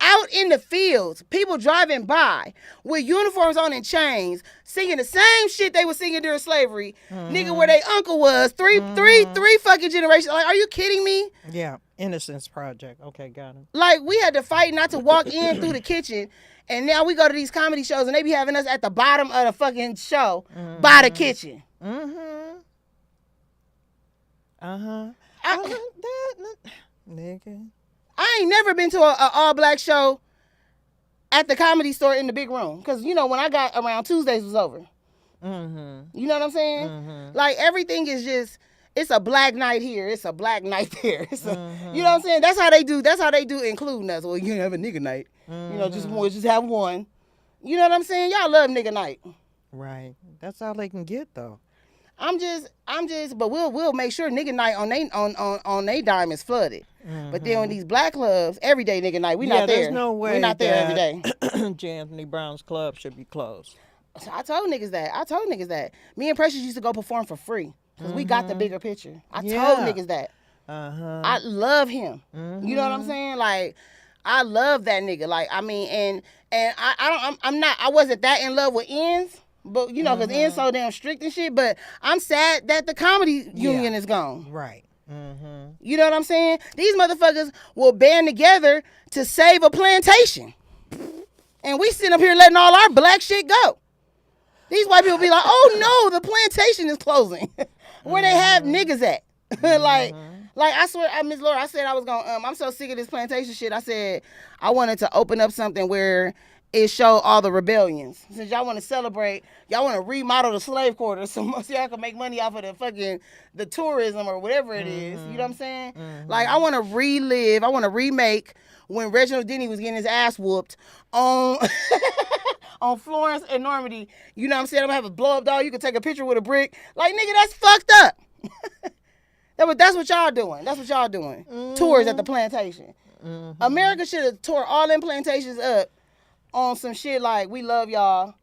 out in the fields, people driving by with uniforms on and chains, singing the same shit they was singing during slavery. Nigga, where they uncle was, three fucking generations. Like, are you kidding me? Yeah, Innocence Project. Okay, got him. Like, we had to fight not to walk in through the kitchen, and now we go to these comedy shows and they be having us at the bottom of the fucking show by the kitchen. Nigga. I ain't never been to a all black show at the Comedy Store in the big room. Because, you know, when I got around, Tuesdays was over. Mm-hmm. You know what I'm saying? Mm-hmm. Like, everything is just, it's a black night here. It's a black night there. It's a, Mm-hmm. you know what I'm saying? That's how they do including us. Well, you can have a nigga night. Mm-hmm. You know, just have one. You know what I'm saying? Y'all love nigga night. Right. That's all they can get, though. I'm just, but we'll make sure nigga night on they dime is flooded. Mm-hmm. But then when these black clubs, everyday nigga night, we yeah, not there. there's no way we not there every day. J. Anthony Brown's club should be closed. So I told niggas that. Me and Precious used to go perform for free because we got the bigger picture. I told niggas that. Uh-huh. I love him. Mm-hmm. You know what I'm saying? Like, I love that nigga. Like, I mean, and I wasn't that in love with ends. But, you know, because N's so damn strict and shit. But I'm sad that the comedy union is gone. Right. Mm-hmm. You know what I'm saying? These motherfuckers will band together to save a plantation. And we sit up here letting all our black shit go. These white people be like, oh, no, the plantation is closing. Where they have niggas at. like, I swear, Miss Laura, I said I was going to, I'm so sick of this plantation shit. I said I wanted to open up something where it showed all the rebellions. Since y'all want to celebrate, y'all want to remodel the slave quarters so y'all can make money off of the tourism or whatever it is. You know what I'm saying? Like, I want to remake when Reginald Denny was getting his ass whooped on on Florence and Normandy. You know what I'm saying? I'm going to have a blow up doll. You can take a picture with a brick. Like, nigga, that's fucked up. That's what y'all doing. That's what y'all doing. Tours at the plantation. America should have tore all them plantations up on some shit like, we love y'all,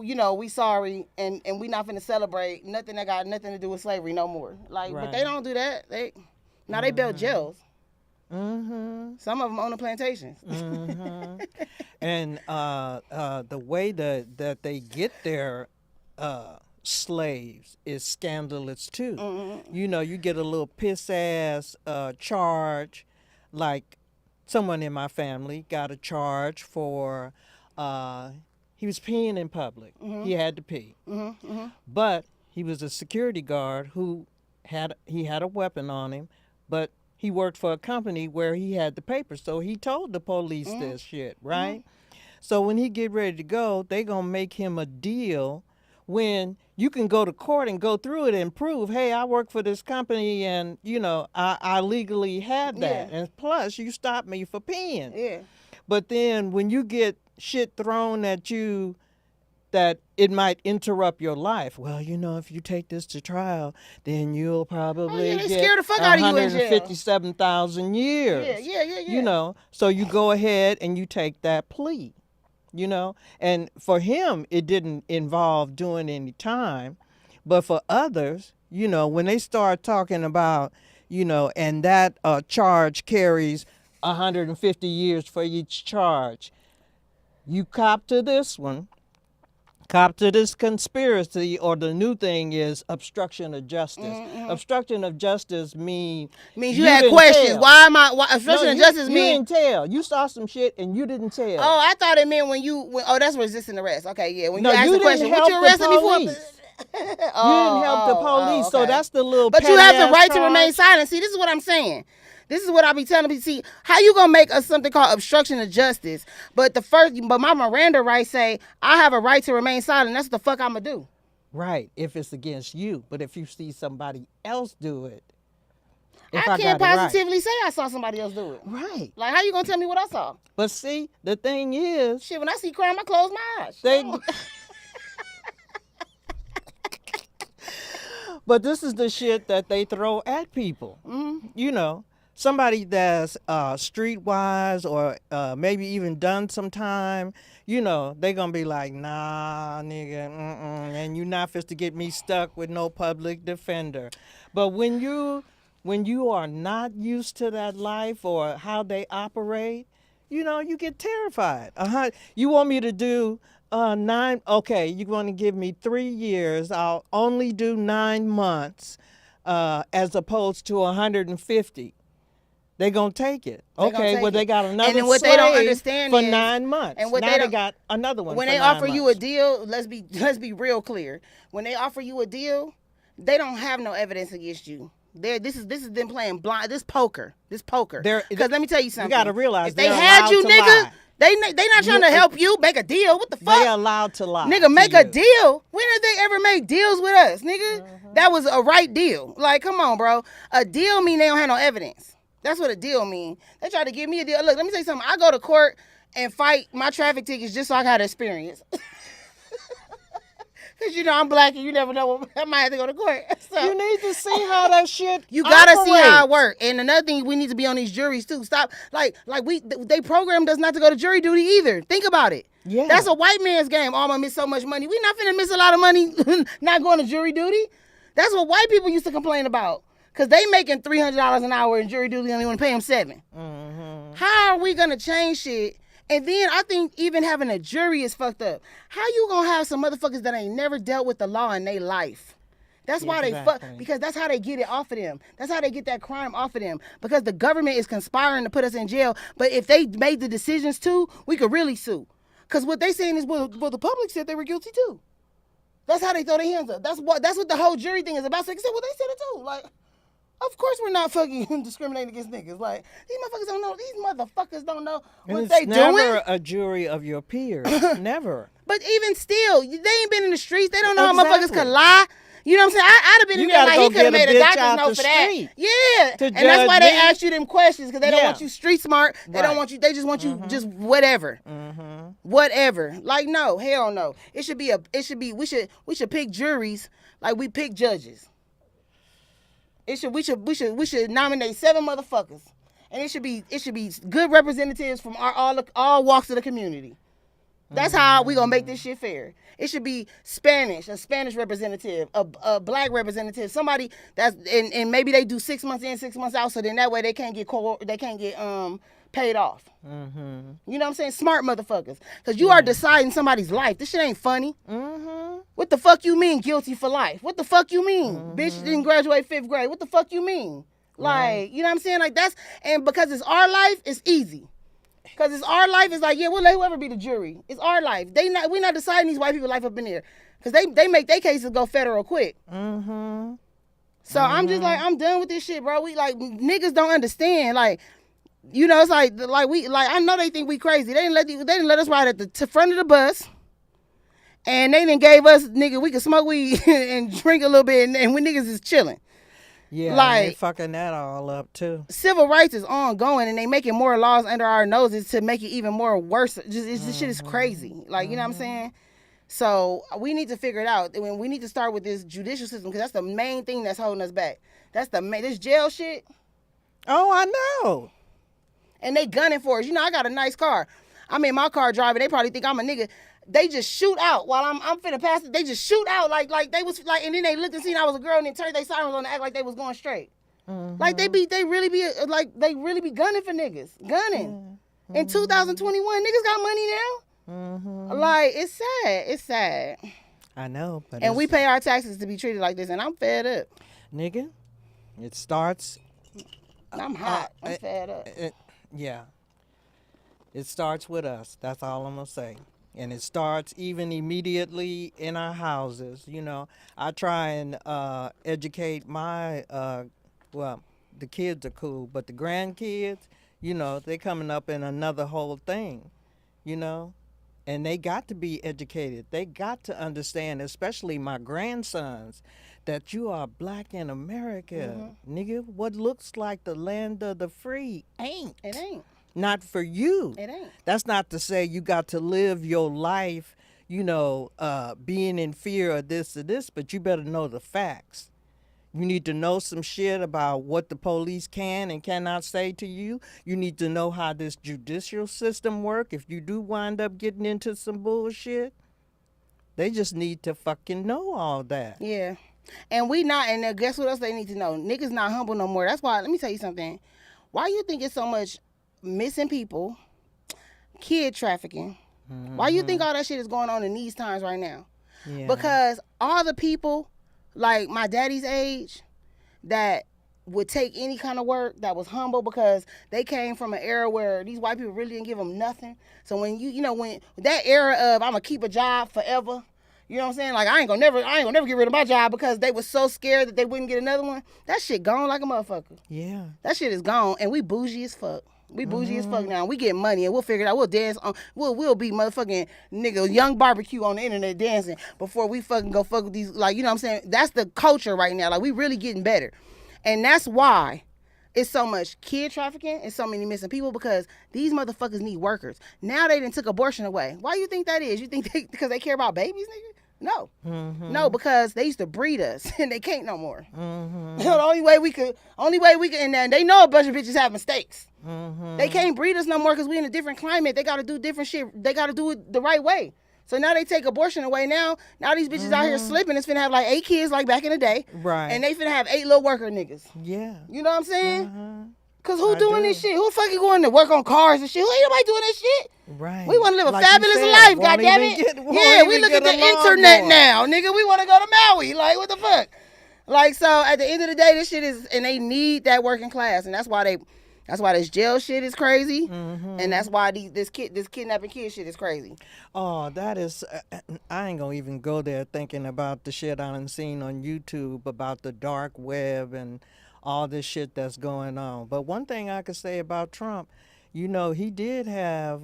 you know, we sorry, and we not finna celebrate nothing that got nothing to do with slavery no more. Like, right. But they don't do that. They built jails. Mm-hmm. Some of them own the plantations. Mm-hmm. And the way that they get their slaves is scandalous too. Mm-hmm. You know, you get a little piss ass charge, like someone in my family got a charge for he was peeing in public. He had to pee, but he was a security guard who had a weapon on him, but he worked for a company where he had the papers, so he told the police this shit, right? So when he get ready to go, they gonna make him a deal when you can go to court and go through it and prove, hey, I work for this company and, you know, I legally have that. Yeah. And plus, you stopped me for peeing. Yeah. But then when you get shit thrown at you that it might interrupt your life, well, you know, if you take this to trial, then you'll probably they get scare the fuck out of you in jail. 157,000 years. Yeah. You know, so you go ahead and you take that plea. You know, and for him, it didn't involve doing any time. But for others, you know, when they start talking about, you know, and that charge carries 150 years for each charge, you cop to this one, cop to this conspiracy, or the new thing is obstruction of justice. Obstruction of justice means you had questions. Tell. Why obstruction of justice you mean? didn't tell. You saw some shit and you didn't tell. Oh, I thought it meant oh, that's resisting arrest. Okay, yeah. When No, you ask you the didn't question, what help you the arrested me for? police. You didn't help the police, so okay. that's the little. But you have the petty-ass right to charge. remain silent. See, this is what I'm saying. This is what I be telling people. See, how you gonna make us something called obstruction of justice? But my Miranda rights say I have a right to remain silent. That's what the fuck I'm gonna do. Right, if it's against you, but if you see somebody else do it, I got can't it right. positively say I saw somebody else do it. Right. Like, how you gonna tell me what I saw? But see, the thing is, Shit, when I see crime, I close my eyes. they. But this is the shit that they throw at people. You know, somebody that's streetwise or maybe even done some time, you know, they gonna be like, nah, nigga, and you not fit to get me stuck with no public defender. But when you are not used to that life or how they operate, you know, you get terrified. You want me to do 9? Okay, you're going to give me 3 years. I'll only do 9 months, as opposed to 150. They're going to take it. Okay, well, they got another and then what they don't slave understand for is, 9 months. And what now they got another one when for they 9 offer you a months. deal, let's be real clear. When they offer you a deal, they don't have no evidence against you. This is them playing blind. This poker. Because let me tell you something. You got to realize if they had you, nigga, They not trying to help you make a deal. What the fuck? They allowed to lie. Nigga, make to a you. deal. When have they ever made deals with us, nigga? That was a right deal. Like, come on, bro. A deal mean they don't have no evidence. That's what a deal mean. They try to give me a deal. Look, let me tell you something. I go to court and fight my traffic tickets just so I got experience. Because, you know, I'm black and you never know. I might have to go to court. So, You need to see how that shit you gotta see how it operates. works. And another thing, we need to be on these juries too. Stop, they programmed us not to go to jury duty either. Think about it. Yeah. That's a white man's game. Oh, I'm gonna miss so much money. We not finna miss a lot of money not going to jury duty. That's what white people used to complain about. Cause they making $300 an hour in jury duty, only want to pay them $7. How are we gonna change shit? And then I think even having a jury is fucked up. How you gonna have some motherfuckers that ain't never dealt with the law in their life? That's why they fuck, Exactly. because that's how they get it off of them. That's how they get that crime off of them. Because the government is conspiring to put us in jail. But if they made the decisions too, we could really sue. Because what they saying is, well, the public said they were guilty too. That's how they throw their hands up. That's what the whole jury thing is about. So they said, well, they said it too. Like, of course we're not fucking discriminating against niggas. Like, these motherfuckers don't know And what it's they never doing. a jury of your peers. Never. But even still, they ain't been in the streets. They don't know how motherfuckers Exactly. could lie. You know what I'm saying? I'd have been You in there gotta like, go he could have get a made a bitch doctor's out note the for that. street Yeah. to And that's why judge they me. ask you them questions, because they don't Yeah. want you street smart. They don't Right. want you, they just want you just whatever. Whatever. Like, no, hell no. We should pick juries like we pick judges. We should nominate 7 motherfuckers. And it should be good representatives from all walks of the community. That's how we gonna make this shit fair. It should be a Spanish representative, a black representative, somebody that's and maybe they do 6 months in, 6 months out, so then that way they can't get paid off. You know what I'm saying? Smart motherfuckers, because you are deciding somebody's life. This shit ain't funny. What the fuck you mean guilty for life? What the fuck you mean? Bitch didn't graduate 5th grade. What the fuck you mean? Like, you know what I'm saying? Like, and because it's our life, it's easy. Because it's our life, it's like, yeah, we'll let whoever be the jury. It's our life. We're not deciding these white people life up in there. Because they make their cases go federal quick. So I'm just like, I'm done with this shit, bro. We like, niggas don't understand. Like, you know, it's like I know they think we crazy. They didn't let us ride at the front of the bus. And they didn't gave us, nigga, we could smoke weed and drink a little bit, and we niggas is chilling. Yeah, Like, they fucking that all up too. civil rights is ongoing, and they making more laws under our noses to make it even more worse. This shit is crazy. Like, you know what I'm saying? So we need to figure it out. We need to start with this judicial system, because that's the main thing that's holding us back. That's this jail shit. Oh, I know. And they gunning for us. You know, I got a nice car. I'm in my car driving. They probably think I'm a nigga. They just shoot out while I'm finna pass it. They just shoot out like they was like, and then they looked and seen I was a girl, and then turned their sirens on to act like they was going straight. Like they really be gunning for niggas. Gunning. In 2021, niggas got money now. Like, it's sad. It's sad. I know, but And we pay our taxes to be treated like this, and I'm fed up. nigga, it starts. I'm hot. I'm fed up. Yeah. It starts with us. That's all I'm gonna say. And it starts even immediately in our houses. You know, I try and educate my the kids are cool, but the grandkids, you know, they coming up in another whole thing, you know, and they got to be educated. They got to understand, especially my grandsons, that you are black in America, nigga. What looks like the land of the free ain't. It ain't. Not for you. It ain't. That's not to say you got to live your life, you know, being in fear of this or this, but you better know the facts. You need to know some shit about what the police can and cannot say to you. You need to know how this judicial system work. If you do wind up getting into some bullshit, they just need to fucking know all that. Yeah. And guess what else they need to know? Niggas not humble no more. That's why, let me tell you something. Why you think it's so much missing people, kid trafficking? Why you think all that shit is going on in these times right now? Yeah. Because all the people, like my daddy's age, that would take any kind of work, that was humble, because they came from an era where these white people really didn't give them nothing. So when when that era of I'm gonna keep a job forever, you know what I'm saying? Like, I ain't gonna never get rid of my job, because they were so scared that they wouldn't get another one. That shit gone like a motherfucker. Yeah. That shit is gone, and we bougie as fuck. We bougie as fuck now. We get money and we'll figure it out. We'll dance on. We'll be motherfucking nigga young barbecue on the internet dancing before we fucking go fuck with these. Like, you know what I'm saying? That's the culture right now. Like, we really getting better, and that's why it's so much kid trafficking and so many missing people, because these motherfuckers need workers. Now they done took abortion away. Why you think that is? You think because they care about babies, nigga? No. No, because they used to breed us and they can't no more. The only way we could, and then they know a bunch of bitches have mistakes. They can't breed us no more because we in a different climate. They got to do different shit. They got to do it the right way. So now they take abortion away. Now these bitches out here slipping. It's finna have like 8 kids like back in the day. Right. And they finna have 8 little worker niggas. Yeah. You know what I'm saying? Cause who doing this shit? Who fucking going to work on cars and shit? Who ain't nobody doing that shit? Right. We want to live a Like fabulous life, goddammit. Yeah, we look at the internet now, nigga. We want to go to Maui. Like, what the fuck? Like, so at the end of the day, this shit is, and they need that working class, and that's why this jail shit is crazy, and that's why this kidnapping kid shit is crazy. Oh, that is, I ain't gonna even go there thinking about the shit I done seen on YouTube about the dark web and all this shit that's going on. But one thing I could say about Trump, you know, he did have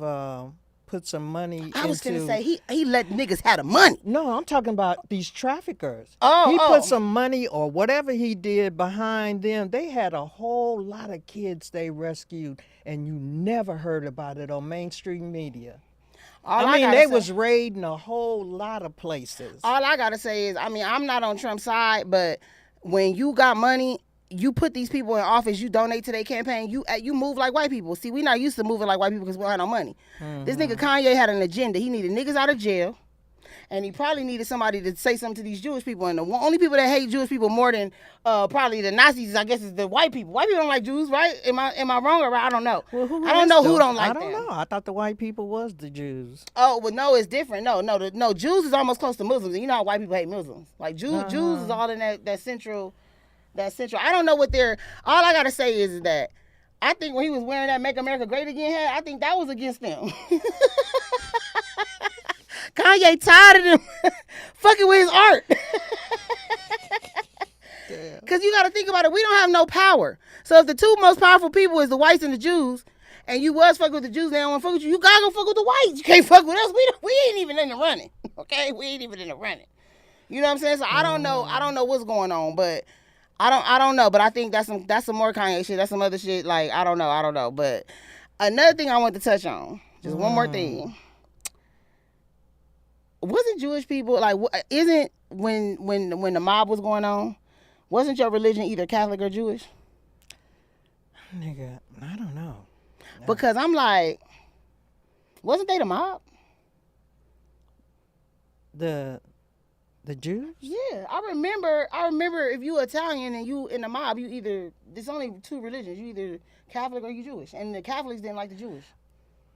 put some money I was gonna say he let niggas have the money. No, I'm talking about these traffickers. He Put some money or whatever he did behind them. They had a whole lot of kids they rescued, and you never heard about it on mainstream media. They was raiding a whole lot of places. All I gotta say is, I'm not on Trump's side, but when you got money, you put these people in office, you donate to their campaign, you move like white people. See, we not used to moving like white people because we don't have no money. This nigga Kanye had an agenda. He needed niggas out of jail, and he probably needed somebody to say something to these Jewish people. And the only people that hate Jewish people more than probably the Nazis, I guess, is the white people. White people don't like Jews, right? Am I wrong or right? I don't know. Well, I don't know who don't like them. I don't know. I thought the white people was the Jews. Oh, well, no, it's different. No, Jews is almost close to Muslims. And you know how white people hate Muslims. Like, Jews is all in that central. I don't know what all I gotta say is that I think when he was wearing that Make America Great Again hat, I think that was against them. Kanye tired of them fucking with his art. Because you gotta think about it, we don't have no power. So if the two most powerful people is the whites and the Jews, and you was fucking with the Jews, they don't want to fuck with you gotta go fuck with the whites. You can't fuck with us. We ain't even in the running. Okay? We ain't even in the running. You know what I'm saying? So I don't know what's going on, but I don't know, but I think that's some more Kanye shit. That's some other shit. Like, I don't know. But another thing I want to touch on, just one more thing. Wasn't Jewish people like? Isn't when the mob was going on, wasn't your religion either Catholic or Jewish? Nigga, I don't know. No. Because I'm like, wasn't they the mob? The Jews? Yeah, I remember if you Italian and you in the mob, there's only 2 religions. You either Catholic or you Jewish. And the Catholics didn't like the Jewish.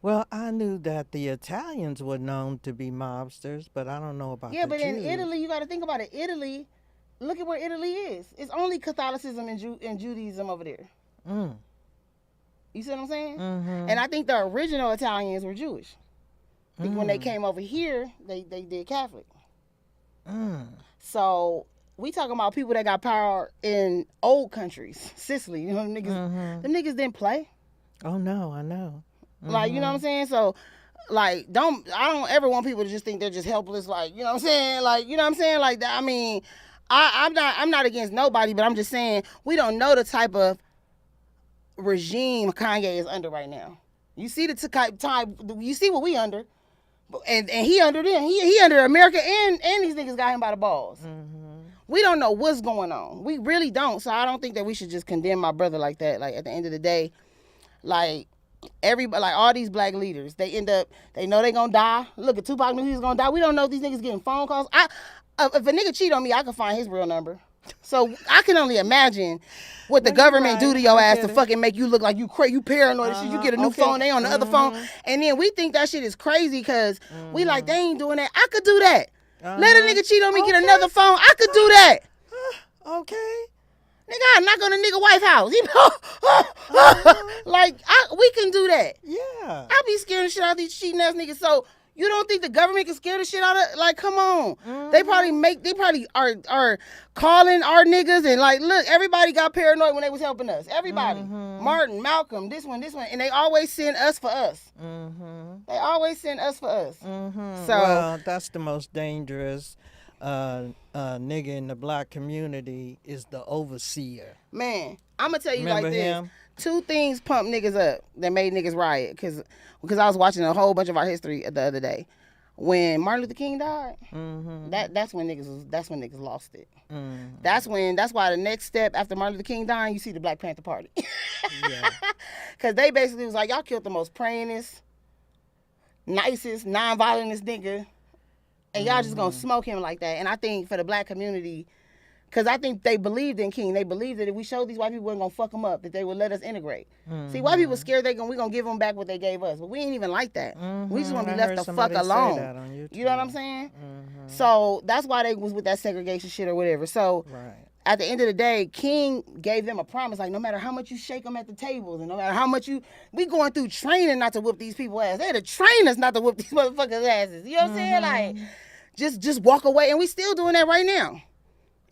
Well, I knew that the Italians were known to be mobsters, but I don't know about the Jews. Yeah, but in Italy, you got to think about it. Italy, look at where Italy is. It's only Catholicism and Judaism over there. You see what I'm saying? And I think the original Italians were Jewish. I think when they came over here, they did Catholic. So we talking about people that got power in old countries, Sicily. You know, niggas, the niggas didn't play. Oh no, I know. Like, you know what I'm saying? So, like, I don't ever want people to just think they're just helpless. Like, you know what I'm saying? Like, you know what I'm saying? Like that. I mean, I'm not against nobody, but I'm just saying we don't know the type of regime Kanye is under right now. You see the time. You see what we under. And he under them. He under America, and these niggas got him by the balls. We don't know what's going on. We really don't. So I don't think that we should just condemn my brother like that. Like, at the end of the day, like, everybody, like, all these black leaders, they know they gonna die. Look, at Tupac knew he was gonna die. We don't know if these niggas getting phone calls. If a nigga cheat on me, I can find his real number. So I can only imagine what the government do to your ass to fucking make you look like you paranoid and shit. You get a new phone, they on the other phone, and then we think that shit is crazy because we like, they ain't doing that. I could do that. Let a nigga cheat on me, get another phone. I could do that. Okay. Nigga, I knock on a nigga wife's house. You know, like, we can do that. Yeah. I be scaring the shit out of these cheating ass niggas. So You don't think the government can scare the shit out of, like, come on. They probably are calling our niggas and like, look, everybody got paranoid when they was helping us. Everybody. Martin, Malcolm, this one. And they always send us for us. They always send us for us. So, well, that's the most dangerous nigga in the black community is the overseer. Man, I'm going to tell you Remember like this. him? 2 things pumped niggas up that made niggas riot because I was watching a whole bunch of our history the other day. When Martin Luther King died, that's when niggas lost it. That's why the next step after Martin Luther King dying, you see the Black Panther Party. Yeah. Cause they basically was like, y'all killed the most prayingest, nicest, non-violentest nigga, and y'all just gonna smoke him like that. And I think for the black community, because I think they believed in King. They believed that if we showed these white people wasn't going to fuck them up, that they would let us integrate. See, white people scared we going to give them back what they gave us. But we ain't even like that. We just want to be left the fuck alone. You know what I'm saying? So that's why they was with that segregation shit or whatever. So at the end of the day, King gave them a promise. Like, no matter how much you shake them at the tables and no matter how much we going through training not to whoop these people's ass. They had to train us not to whoop these motherfuckers' asses. You know what I'm saying? Like, just walk away. And we still doing that right now.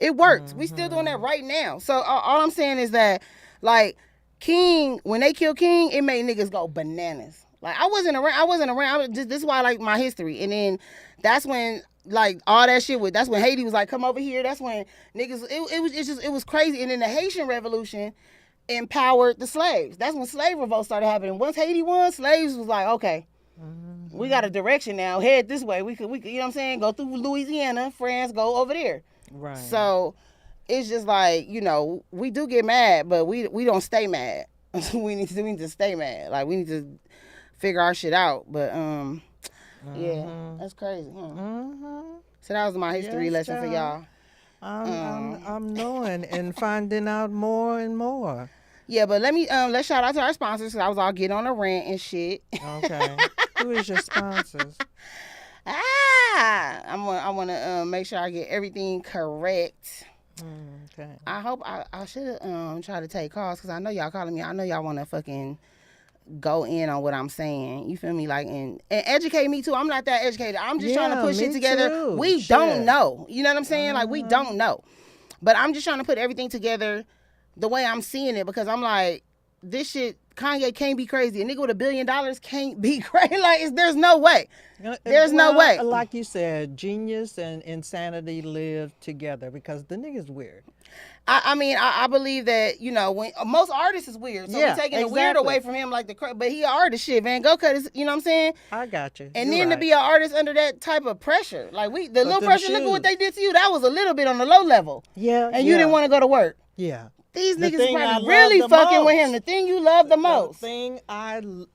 It works. We still doing that right now. So all I'm saying is that, like, King, when they killed King, it made niggas go bananas. Like, I wasn't around. This is why I like my history. And then that's when, like, all that shit that's when Haiti was like, come over here. That's when niggas, it was crazy. And then the Haitian Revolution empowered the slaves. That's when slave revolts started happening. Once Haiti won, slaves was like, okay, we got a direction now. Head this way. We could, you know what I'm saying? Go through Louisiana, France, go over there. Right. So it's just like, you know, we do get mad, but we don't stay mad. we need to stay mad. Like, we need to figure our shit out. But yeah, that's crazy. So that was my history lesson for y'all. I'm knowing and finding out more and more. Yeah, but let's shout out to our sponsors because I was all getting on a rant and shit. Okay. Who is your sponsors? I want to make sure I get everything correct. Okay. I hope I should try to take calls because I know y'all calling me. I know y'all want to fucking go in on what I'm saying. You feel me? Like, and educate me too. I'm not that educated. I'm just trying to put shit together. Too. We don't know. You know what I'm saying? Like, we don't know. But I'm just trying to put everything together the way I'm seeing it because I'm like, this shit, Kanye can't be crazy. A nigga with $1 billion can't be crazy. Like, there's no way. There's no way. Like you said, genius and insanity live together because the nigga's weird. I mean, I believe that, you know, when most artists is weird. So we're taking the weird away from him, like but he an artist shit. Van Gogh cut is, you know what I'm saying? I got you. And then to be an artist under that type of pressure. Like, the little pressure, look at what they did to you. That was a little bit on the low level. Yeah. And you didn't want to go to work. Yeah. These niggas probably really fucking with him. The thing you love the most. Imagine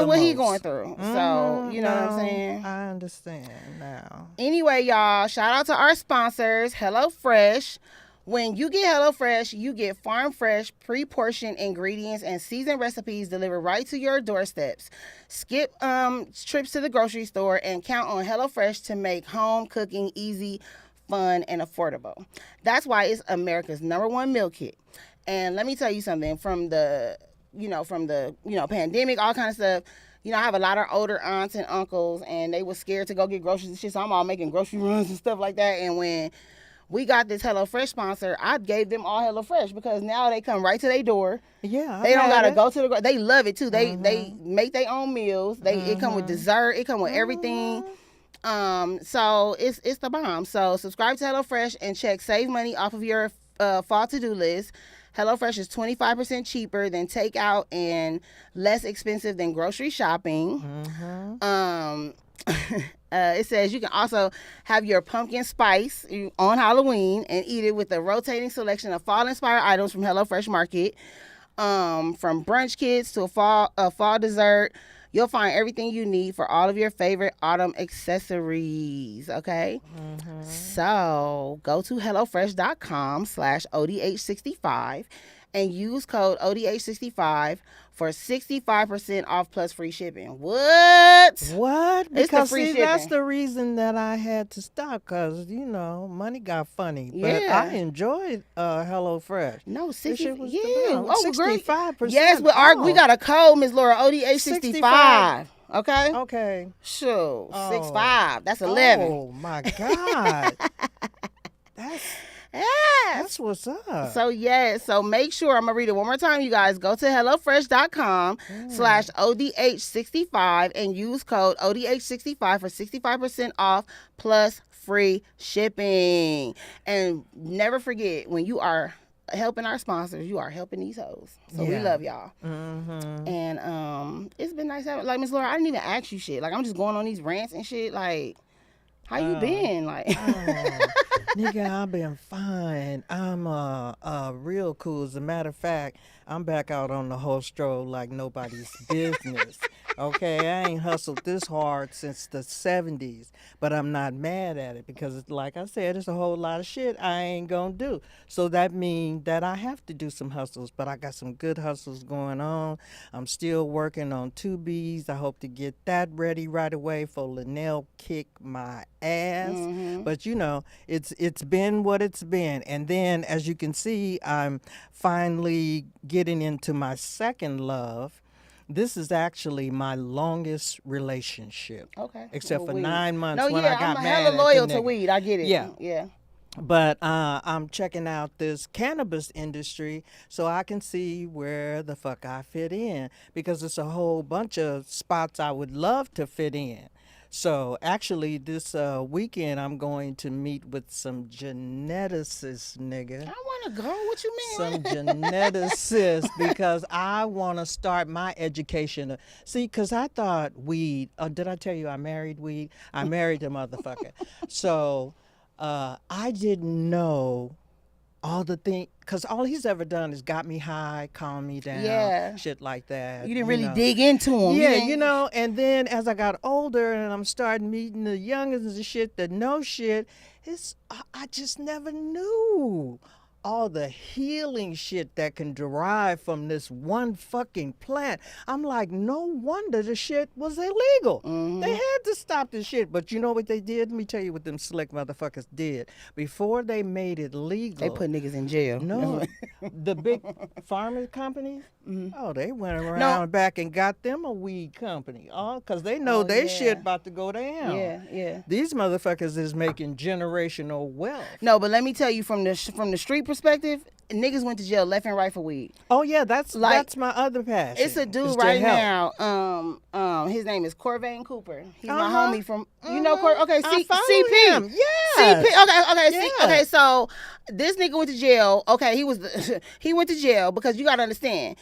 what he going through. So, you know what I'm saying? I understand now. Anyway, y'all, shout out to our sponsors, HelloFresh. When you get HelloFresh, you get farm fresh, pre-portioned ingredients and seasoned recipes delivered right to your doorsteps. Skip trips to the grocery store and count on HelloFresh to make home cooking easy, fun, and affordable. That's why it's America's #1 meal kit. And let me tell you something, from the pandemic, all kind of stuff, you know, I have a lot of older aunts and uncles, and they were scared to go get groceries and shit, so I'm all making grocery runs and stuff like that. And when we got this HelloFresh sponsor, I gave them all HelloFresh because now they come right to their door. Yeah, they don't gotta go to the. They love it too. They make their own meals. It come with dessert. It come with everything. So it's the bomb. So subscribe to HelloFresh and check save money off of your fall to-do list. HelloFresh is 25% cheaper than takeout and less expensive than grocery shopping. It says you can also have your pumpkin spice on Halloween and eat it with a rotating selection of fall-inspired items from HelloFresh Market. From brunch kits to a fall dessert, you'll find everything you need for all of your favorite autumn accessories, okay? So go to HelloFresh.com/ODH65 and use code ODH65 for 65% off plus free shipping. What? Because that's the reason that I had to stop because, you know, money got funny. But I enjoyed HelloFresh. No, 60, was 65%. Yes, we got a code, Ms. Laura, ODH65. Okay. Okay. Sure. Oh. 6'5". That's 11. Oh my God. That's Yes. what's up. So so make sure, I'm gonna read it one more time, you guys. Go to hellofresh.com/ODH65 and use code ODH65 for 65% off plus free shipping. And never forget, when you are helping our sponsors, you are helping these hoes. So we love y'all. And it's been nice having, like, Miss Laura, I didn't even ask you shit. Like, I'm just going on these rants and shit. Like, how you been? Like, nigga, I've been fine. I'm real cool. As a matter of fact, I'm back out on the whole stroll like nobody's business. Okay, I ain't hustled this hard since the 70s, but I'm not mad at it because, like I said, it's a whole lot of shit I ain't gonna do. So that means that I have to do some hustles, but I got some good hustles going on. I'm still working on 2Bs. I hope to get that ready right away for Linnell kick my ass. But you know, it's been what it's been. And then, as you can see, I'm finally getting into my second love. This is actually my longest relationship. okay. Except for weed. 9 months No, when yeah, I got I'm mad hella at loyal the to nigga. weed. I get it. Yeah. Yeah. But I'm checking out this cannabis industry so I can see where the fuck I fit in, because it's a whole bunch of spots I would love to fit in. So actually this weekend I'm going to meet with some geneticists, nigga. I want to go. What you mean? Some geneticists, because I want to start my education. See, because I thought weed, did I tell you I married weed? I married the motherfucker. So I didn't know all the things, because all he's ever done is got me high, calm me down, shit like that. You didn't really dig into him. Yeah, you know, and then as I got older and I'm starting meeting the youngins and shit that know shit, I just never knew all the healing shit that can derive from this one fucking plant. I'm like, no wonder the shit was illegal. They had to stop the shit. But you know what they did? Let me tell you what them slick motherfuckers did. Before they made it legal, They put niggas in jail. no, the big pharma companies, oh, they went around back and got them a weed company. Oh, because they know they shit about to go down. Yeah. These motherfuckers is making generational wealth. No, but let me tell you, from the street perspective, niggas went to jail left and right for weed. Oh yeah, that's my other passion. It's a dude to right help. now. His name is Corvain Cooper. He's my homie from Okay, I follow CP. him. Yes. CP. Okay. Yeah. Okay. So this nigga went to jail. Okay, he went to jail because you gotta understand.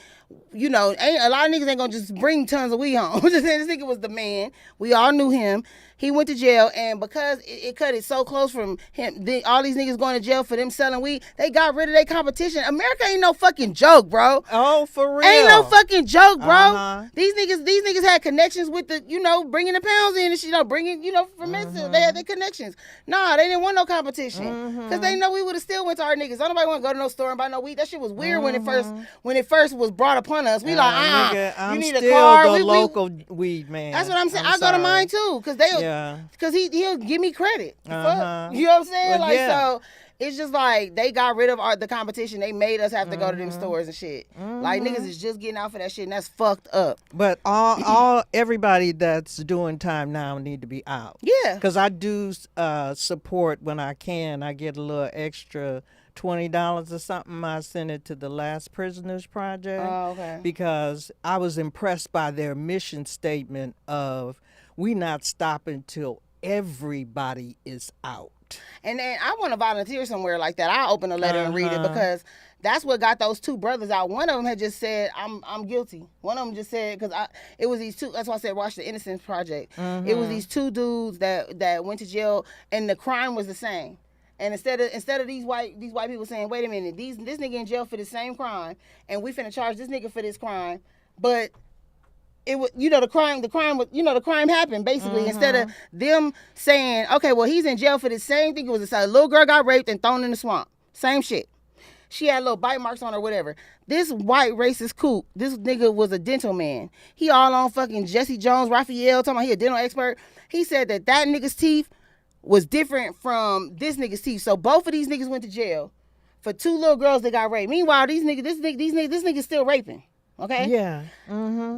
You know, ain't a lot of niggas ain't gonna just bring tons of weed home. This nigga was the man. We all knew him. He went to jail, and because it cut it so close from him, all these niggas going to jail for them selling weed, they got rid of their competition. America ain't no fucking joke, bro. Oh, for real. Ain't no fucking joke, bro. Uh-huh. These niggas had connections with the, bringing the pounds in and shit, bringing, from Mexico. They had their connections. Nah, they didn't want no competition. Because they know we would have still went to our niggas. Don't nobody want to go to no store and buy no weed. That shit was weird when it first was brought upon us. We nigga, I'm you need still a car. the local weed man. That's what I'm saying. I'm I go to sorry. mine too, because he'll give me credit. Fuck. You know what I'm saying? Well, So it's just like they got rid of the competition. They made us have to go to them stores and shit. Like niggas is just getting out for that shit, and that's fucked up. But everybody that's doing time now need to be out. Yeah. Because I do support when I can. I get a little extra $20 or something. I send it to the Last Prisoners Project. Oh, okay. Because I was impressed by their mission statement of we not stopping till everybody is out. And then I want to volunteer somewhere like that. I'll open a letter and read it, because that's what got those two brothers out. One of them had just said, I'm guilty. One of them just said, because it was these two, that's why I said watch the Innocence Project. It was these two dudes that went to jail, and the crime was the same. And instead of these white people saying, wait a minute, this nigga in jail for the same crime, and we finna charge this nigga for this crime, but it was, the crime happened basically. Instead of them saying, okay, well, he's in jail for the same thing. It was a little girl got raped and thrown in the swamp. Same shit. She had little bite marks on her, whatever. This white racist kook, this nigga was a dental man. He all on fucking Jesse Jones, Raphael, talking about he a dental expert. He said that nigga's teeth was different from this nigga's teeth. So both of these niggas went to jail for two little girls that got raped. Meanwhile, this nigga's still raping. Okay. Yeah.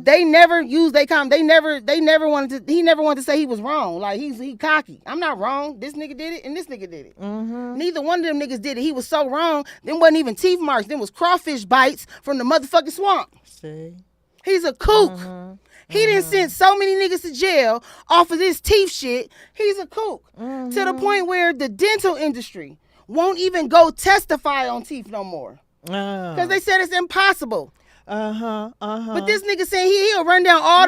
They never used they com. They never wanted to. He never wanted to say he was wrong. Like he cocky. I'm not wrong. This nigga did it and this nigga did it. Neither one of them niggas did it. He was so wrong. Them wasn't even teeth marks. Them was crawfish bites from the motherfucking swamp. See. He's a kook. He done sent so many niggas to jail off of this teeth shit. He's a kook. To the point where the dental industry won't even go testify on teeth no more. Because they said it's impossible. But this nigga saying he'll run down all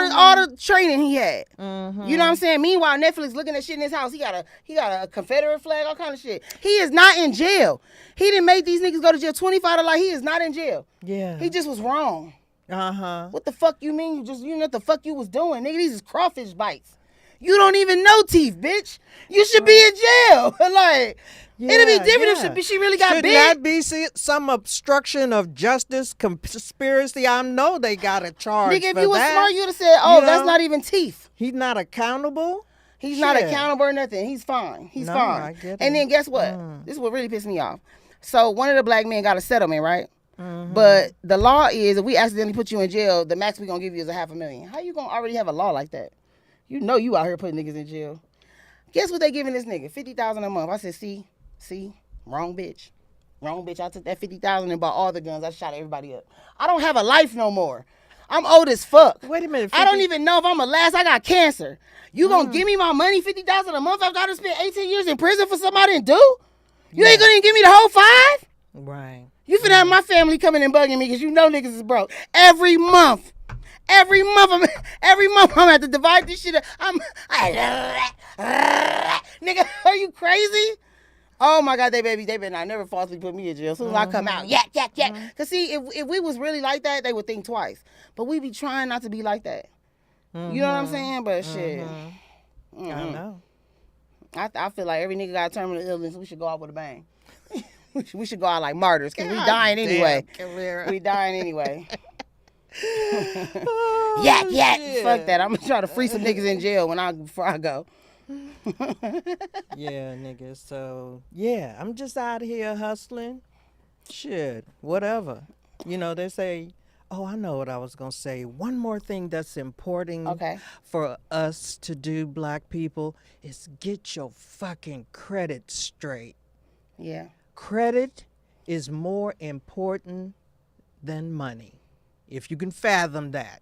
the training he had. You know what I'm saying? Meanwhile, Netflix looking at shit in his house. He got a Confederate flag, all kind of shit. He is not in jail. He didn't make these niggas go to jail 25 to life. He is not in jail. Yeah. He just was wrong. What the fuck you mean? You know what the fuck you was doing, nigga? These is crawfish bites. You don't even know teeth, bitch. You should be in jail. Like, it'd be different if she really got Should big. that be some obstruction of justice conspiracy? I know they got a charge Nigga, if for you was that. smart, you'd have said, that's not even teeth. He's not accountable? He's not accountable or nothing. He's fine. He's fine. I get And it. then guess what? This is what really pissed me off. So one of the black men got a settlement, right? But the law is if we accidentally put you in jail, the max we gonna give you is $500,000. How you gonna already have a law like that? You know you out here putting niggas in jail. Guess what they giving this nigga? $50,000 a month. I said, see, wrong bitch. I took that $50,000 and bought all the guns. I shot everybody up. I don't have a life no more. I'm old as fuck. Wait a minute. I don't even know if I'm gonna last. I got cancer. You gonna give me my money, $50,000 a month after I done spent 18 years in prison for something I didn't do? You ain't gonna even give me the whole $5? Right. You finna have my family coming and bugging me because you know niggas is broke. Every month I'm gonna have to divide this shit up. Nigga, are you crazy? Oh my God, they better not never falsely put me in jail. As soon as I come out, yak. Cause see, if we was really like that, they would think twice. But we be trying not to be like that. You know what I'm saying? But shit. I know. I feel like every nigga got a terminal illness. We should go out with a bang. We should go out like martyrs because we dying anyway. Kamira. We dying anyway. Oh, Yak. shit. Fuck that. I'm gonna try to free some niggas in jail before I go. Yeah, nigga. So, yeah, I'm just out here hustling. Shit, whatever. You know, they say, oh, I know what I was going to say. One more thing that's important for us to do, black people, is get your fucking credit straight. Yeah. Credit is more important than money, if you can fathom that.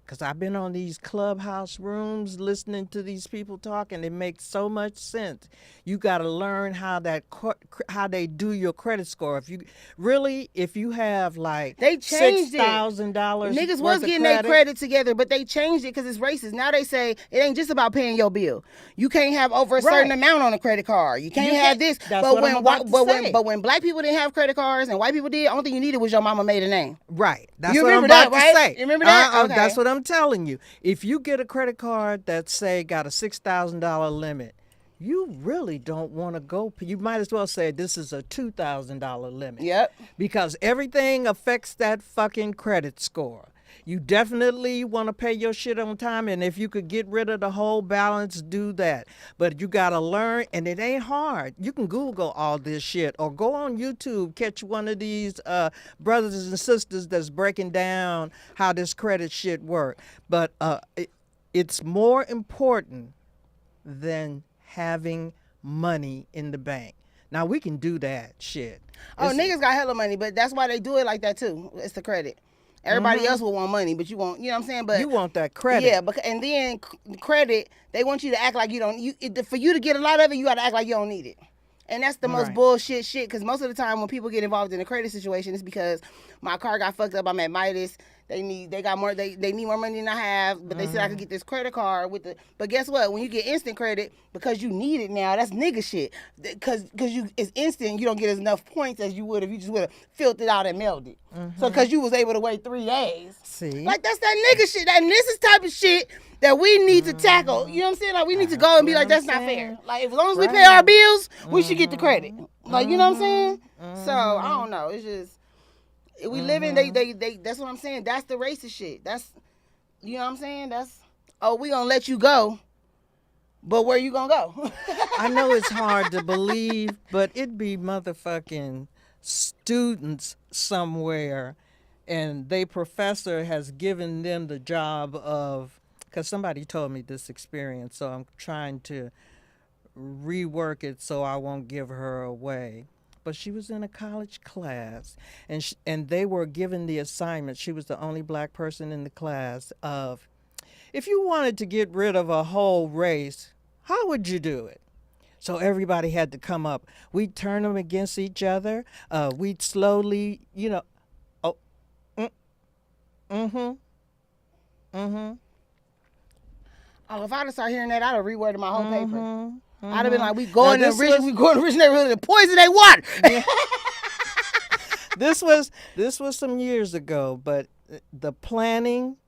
Because I've been on these clubhouse rooms listening to these people talk, and it makes so much sense. You got to learn how they do your credit score. If you have like they changed $6,000 niggas worth was getting their credit together, but they changed it because it's racist. Now they say it ain't just about paying your bill. You can't have over a certain amount on a credit card. You can't have this. That's what I'm about to say. But when black people didn't have credit cards and white people did, only thing you needed was your mama maiden name. Right. That's You what I'm remember about that, to right? say. You remember that? Okay. That's what I'm telling you. If you get a credit card that say got a $6,000 limit, you really don't want to go. You might as well say this is a $2,000 limit. Yep. Because everything affects that fucking credit score. You definitely want to pay your shit on time, and if you could get rid of the whole balance, do that. But you got to learn, and it ain't hard. You can Google all this shit or go on YouTube, catch one of these brothers and sisters that's breaking down how this credit shit work. But it's more important than having money in the bank. Now, we can do that shit. Niggas got hella money, but that's why they do it like that too. It's the credit. Everybody else will want money, but you won't. You know what I'm saying? But you want that credit. Yeah, and then credit, they want you to act like you don't. For you to get a lot of it, you got to act like you don't need it. And that's the most bullshit shit, because most of the time when people get involved in a credit situation, it's because my car got fucked up, I'm at Midas, they need more money than I have, but they said I could get this credit card but guess what? When you get instant credit, because you need it now, that's nigga shit. Because it's instant, you don't get as enough points as you would if you just would have filled it out and mailed it. So because you was able to wait 3 days. See? Like that's that nigga shit. And this is type of shit that we need to tackle. You know what I'm saying? Like we need to go and be like, that's not fair. Like as long as we pay our bills, we should get the credit. Like, you know what I'm saying? So I don't know. It's just we live in they that's what I'm saying. That's the racist shit. That's, you know what I'm saying? That's, we gonna let you go, but where you gonna go? I know it's hard to believe, but it'd be motherfucking students somewhere and they professor has given them the job of, because somebody told me this experience, so I'm trying to rework it so I won't give her away. But she was in a college class, and they were given the assignment. She was the only black person in the class of, if you wanted to get rid of a whole race, how would you do it? So everybody had to come up. We'd turn them against each other. We'd slowly, oh, mm-hmm. Oh, if I'd have started hearing that, I'd have reworded my whole paper. Mm-hmm. I'd have been like, we go in the rich neighborhood and poison their water. Yeah. This was some years ago, but the planning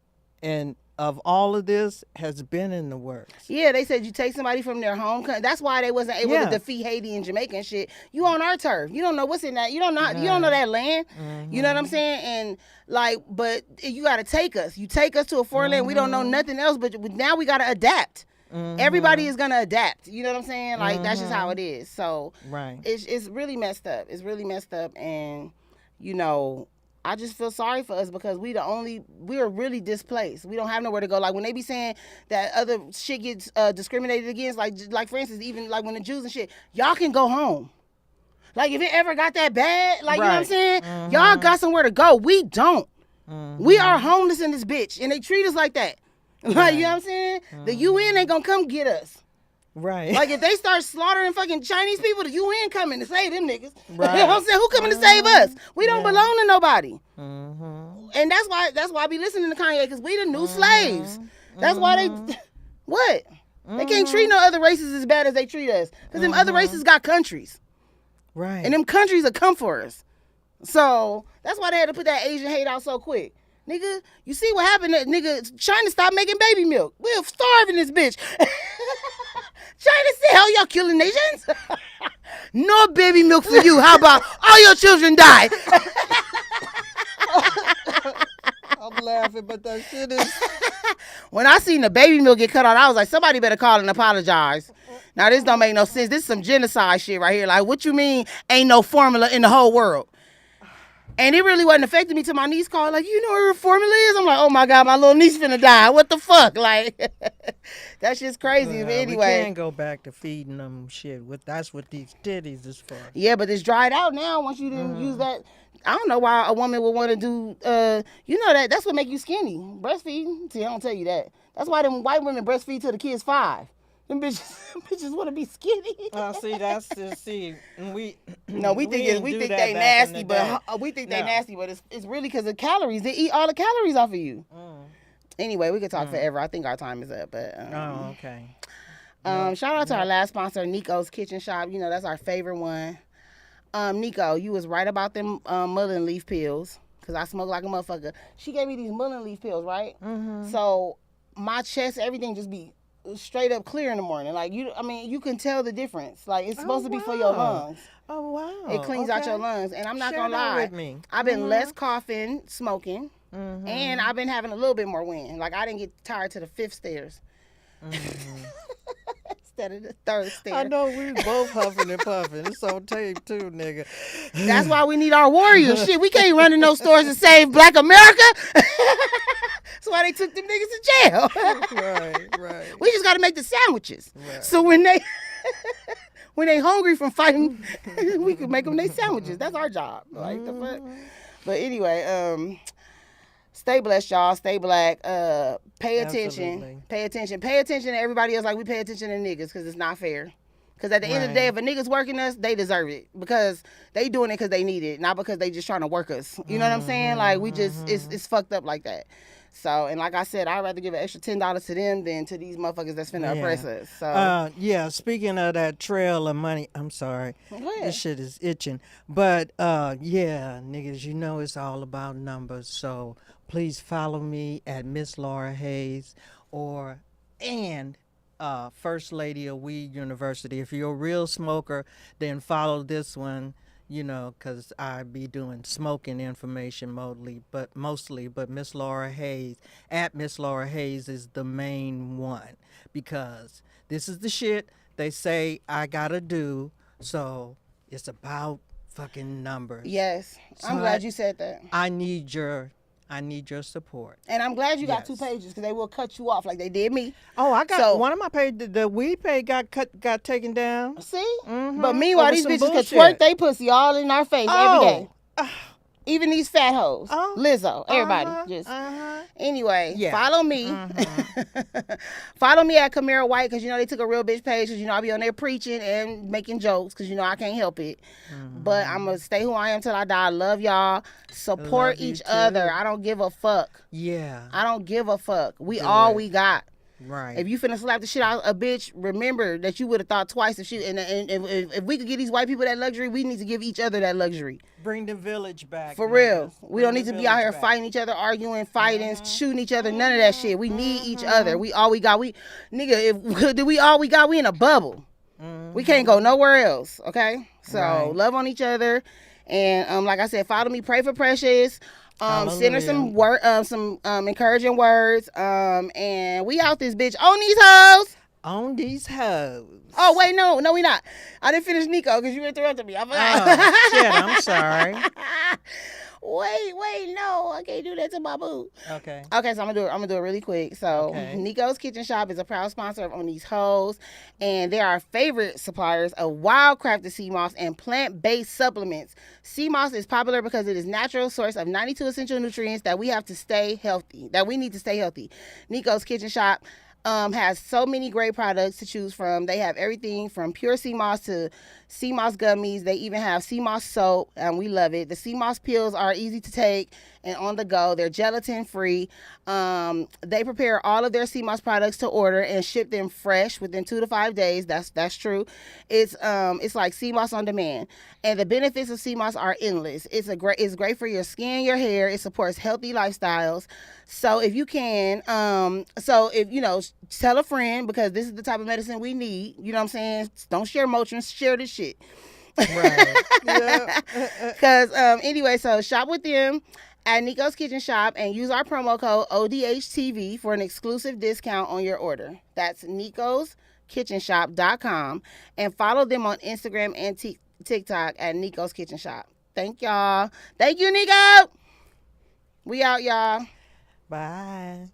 and of all of this has been in the works. Yeah, they said you take somebody from their home country. That's why they wasn't able to defeat Haiti and Jamaica and shit. You on our turf. You don't know what's in that. You don't know that land. Mm-hmm. You know what I'm saying? And but you got to take us. You take us to a foreign land. We don't know nothing else, but now we got to adapt. Mm-hmm. Everybody is gonna adapt. You know what I'm saying? Like that's just how it is. So it's really messed up. It's really messed up, and I just feel sorry for us because we're really displaced. We don't have nowhere to go. Like when they be saying that other shit gets discriminated against, like for instance, even like when the Jews and shit, y'all can go home. Like if it ever got that bad, like you know what I'm saying, y'all got somewhere to go. We don't. We are homeless in this bitch, and they treat us like that. Like you know what I'm saying? The UN ain't gonna come get us. Right. Like if they start slaughtering fucking Chinese people, the UN coming to save them niggas. Right. You know what I'm saying? Who coming to save us? We don't belong to nobody. And that's why I be listening to Kanye, because we the new slaves. That's why what? They can't treat no other races as bad as they treat us. Because them other races got countries. Right. And them countries will come for us. So that's why they had to put that Asian hate out so quick. Nigga, you see what happened? Nigga, China stopped making baby milk. We're starving this bitch. China said, hell, y'all killing nations? No baby milk for you. How about all your children die? I'm laughing, but that shit is... When I seen the baby milk get cut out, I was like, somebody better call and apologize. Now, this don't make no sense. This is some genocide shit right here. Like, what you mean ain't no formula in the whole world? And it really wasn't affecting me till my niece called, like, you know what her formula is? I'm like, oh my God, my little niece finna die. What the fuck? Like, that shit's crazy. But anyway. We can't go back to feeding them shit. That's what these titties is for. Yeah, but it's dried out now once you didn't use that. I don't know why a woman would want to do, that's what make you skinny. Breastfeeding. See, I don't tell you that. That's why them white women breastfeed till the kid's 5. Them bitches want to be skinny. See, that's just we think they nasty, but it's really because of calories. They eat all the calories off of you. Anyway, we could talk forever. I think our time is up, but okay. Shout out to our last sponsor, NICKO's Kitchen Shop. That's our favorite one. NICKO, you was right about them mullein leaf pills, because I smoke like a motherfucker. She gave me these mullein leaf pills, right? So my chest, everything just be straight up clear in the morning. Like you can tell the difference. Like it's supposed to be for your lungs. Oh wow. It cleans out your lungs. And I'm not gonna lie, with me. I've been less coughing, smoking, and I've been having a little bit more wind. Like I didn't get tired to the 5th stairs. Instead of the 3rd stair. I know we both huffing and puffing. It's on tape too, nigga. That's why we need our warriors. Shit, we can't run in those stores and save Black America. That's why they took them niggas to jail. Right. We just got to make the sandwiches. Right. So when they hungry from fighting, we can make them their sandwiches. That's our job. Like the fuck. But anyway, stay blessed, y'all. Stay black. Pay attention. Absolutely. Pay attention. Pay attention to everybody else like we pay attention to niggas, because it's not fair. Because at the end of the day, if a nigga's working us, they deserve it. Because they doing it because they need it, not because they just trying to work us. You know what I'm saying? Like, we just, it's fucked up like that. So, and like I said, I'd rather give an extra $10 to them than to these motherfuckers that's finna oppress us. So, speaking of that trail of money, I'm sorry. This shit is itching. But, niggas, it's all about numbers. So, please follow me at Miss Laura Hayes and First Lady of Weed University. If you're a real smoker, then follow this one. Because I be doing smoking information mostly, but Miss Laura Hayes, at Miss Laura Hayes is the main one, because this is the shit they say I gotta do. So it's about fucking numbers. Yes. So I'm glad you said that. I need your support. And I'm glad you got 2 Yes. pages because they will cut you off like they did me. Oh, I got So- one of my pages. The weed page got taken down. See? Mhm. But meanwhile, Over these some bitches could bullshit. twerk they pussy all in our face every day. Oh. Even these fat hoes. Oh. Lizzo. Everybody. Uh-huh, Just uh-huh. Anyway, Yeah. follow me. Follow me at Kamira White because, they took a real bitch page because, I be on there preaching and making jokes because, I can't help it. But I'm going to stay who I am till I die. I love y'all. Support Love you each too. other. I don't give a fuck. Yeah. I don't give a fuck. We Do all it. we got. Right. If you finna slap the shit out of a bitch, remember that you would have thought twice if she. And if we could give these white people that luxury, we need to give each other that luxury. Bring the village back. For niggas. real. We don't Bring need the to be out here village back. fighting each other, arguing, fighting, shooting each other. None of that shit. We need each other. We all we got. If we all we got, we in a bubble. We can't go nowhere else. Okay. So Right. love on each other, and like I said, follow me. Pray for Precious. Send her some encouraging words. And we out this bitch on these hoes. On these hoes. Oh wait, no, we not. I didn't finish NICKO because you interrupted me. I forgot. Oh, shit, I'm sorry. Wait, no, I can't do that to my boo. Okay. Okay, so I'm gonna do it really quick. So Okay. NICKO's Kitchen Shop is a proud sponsor of On These Hoes, and they're our favorite suppliers of wildcrafted sea moss and plant-based supplements. Sea moss is popular because it is a natural source of 92 essential nutrients that we need to stay healthy. NICKO's Kitchen Shop has so many great products to choose from. They have everything from pure sea moss to sea moss gummies. They even have sea moss soap, and we love it. The sea moss pills are easy to take and on the go. They're gelatin free. They prepare all of their sea moss products to order and ship them fresh within 2 to 5 days. That's true. It's like sea moss on demand, and the benefits of sea moss are endless. It's great for your skin, your hair. It supports healthy lifestyles. So if you can, tell a friend, because this is the type of medicine we need. You know what I'm saying? Don't share Motrin, share this shit. Right. Yeah. Because anyway, so shop with them at NICKO's Kitchen Shop and use our promo code ODHTV for an exclusive discount on your order. That's NICKO'sKitchenShop.com, and follow them on Instagram and TikTok at NICKO's Kitchen Shop. Thank y'all. Thank you, NICKO. We out, y'all. Bye.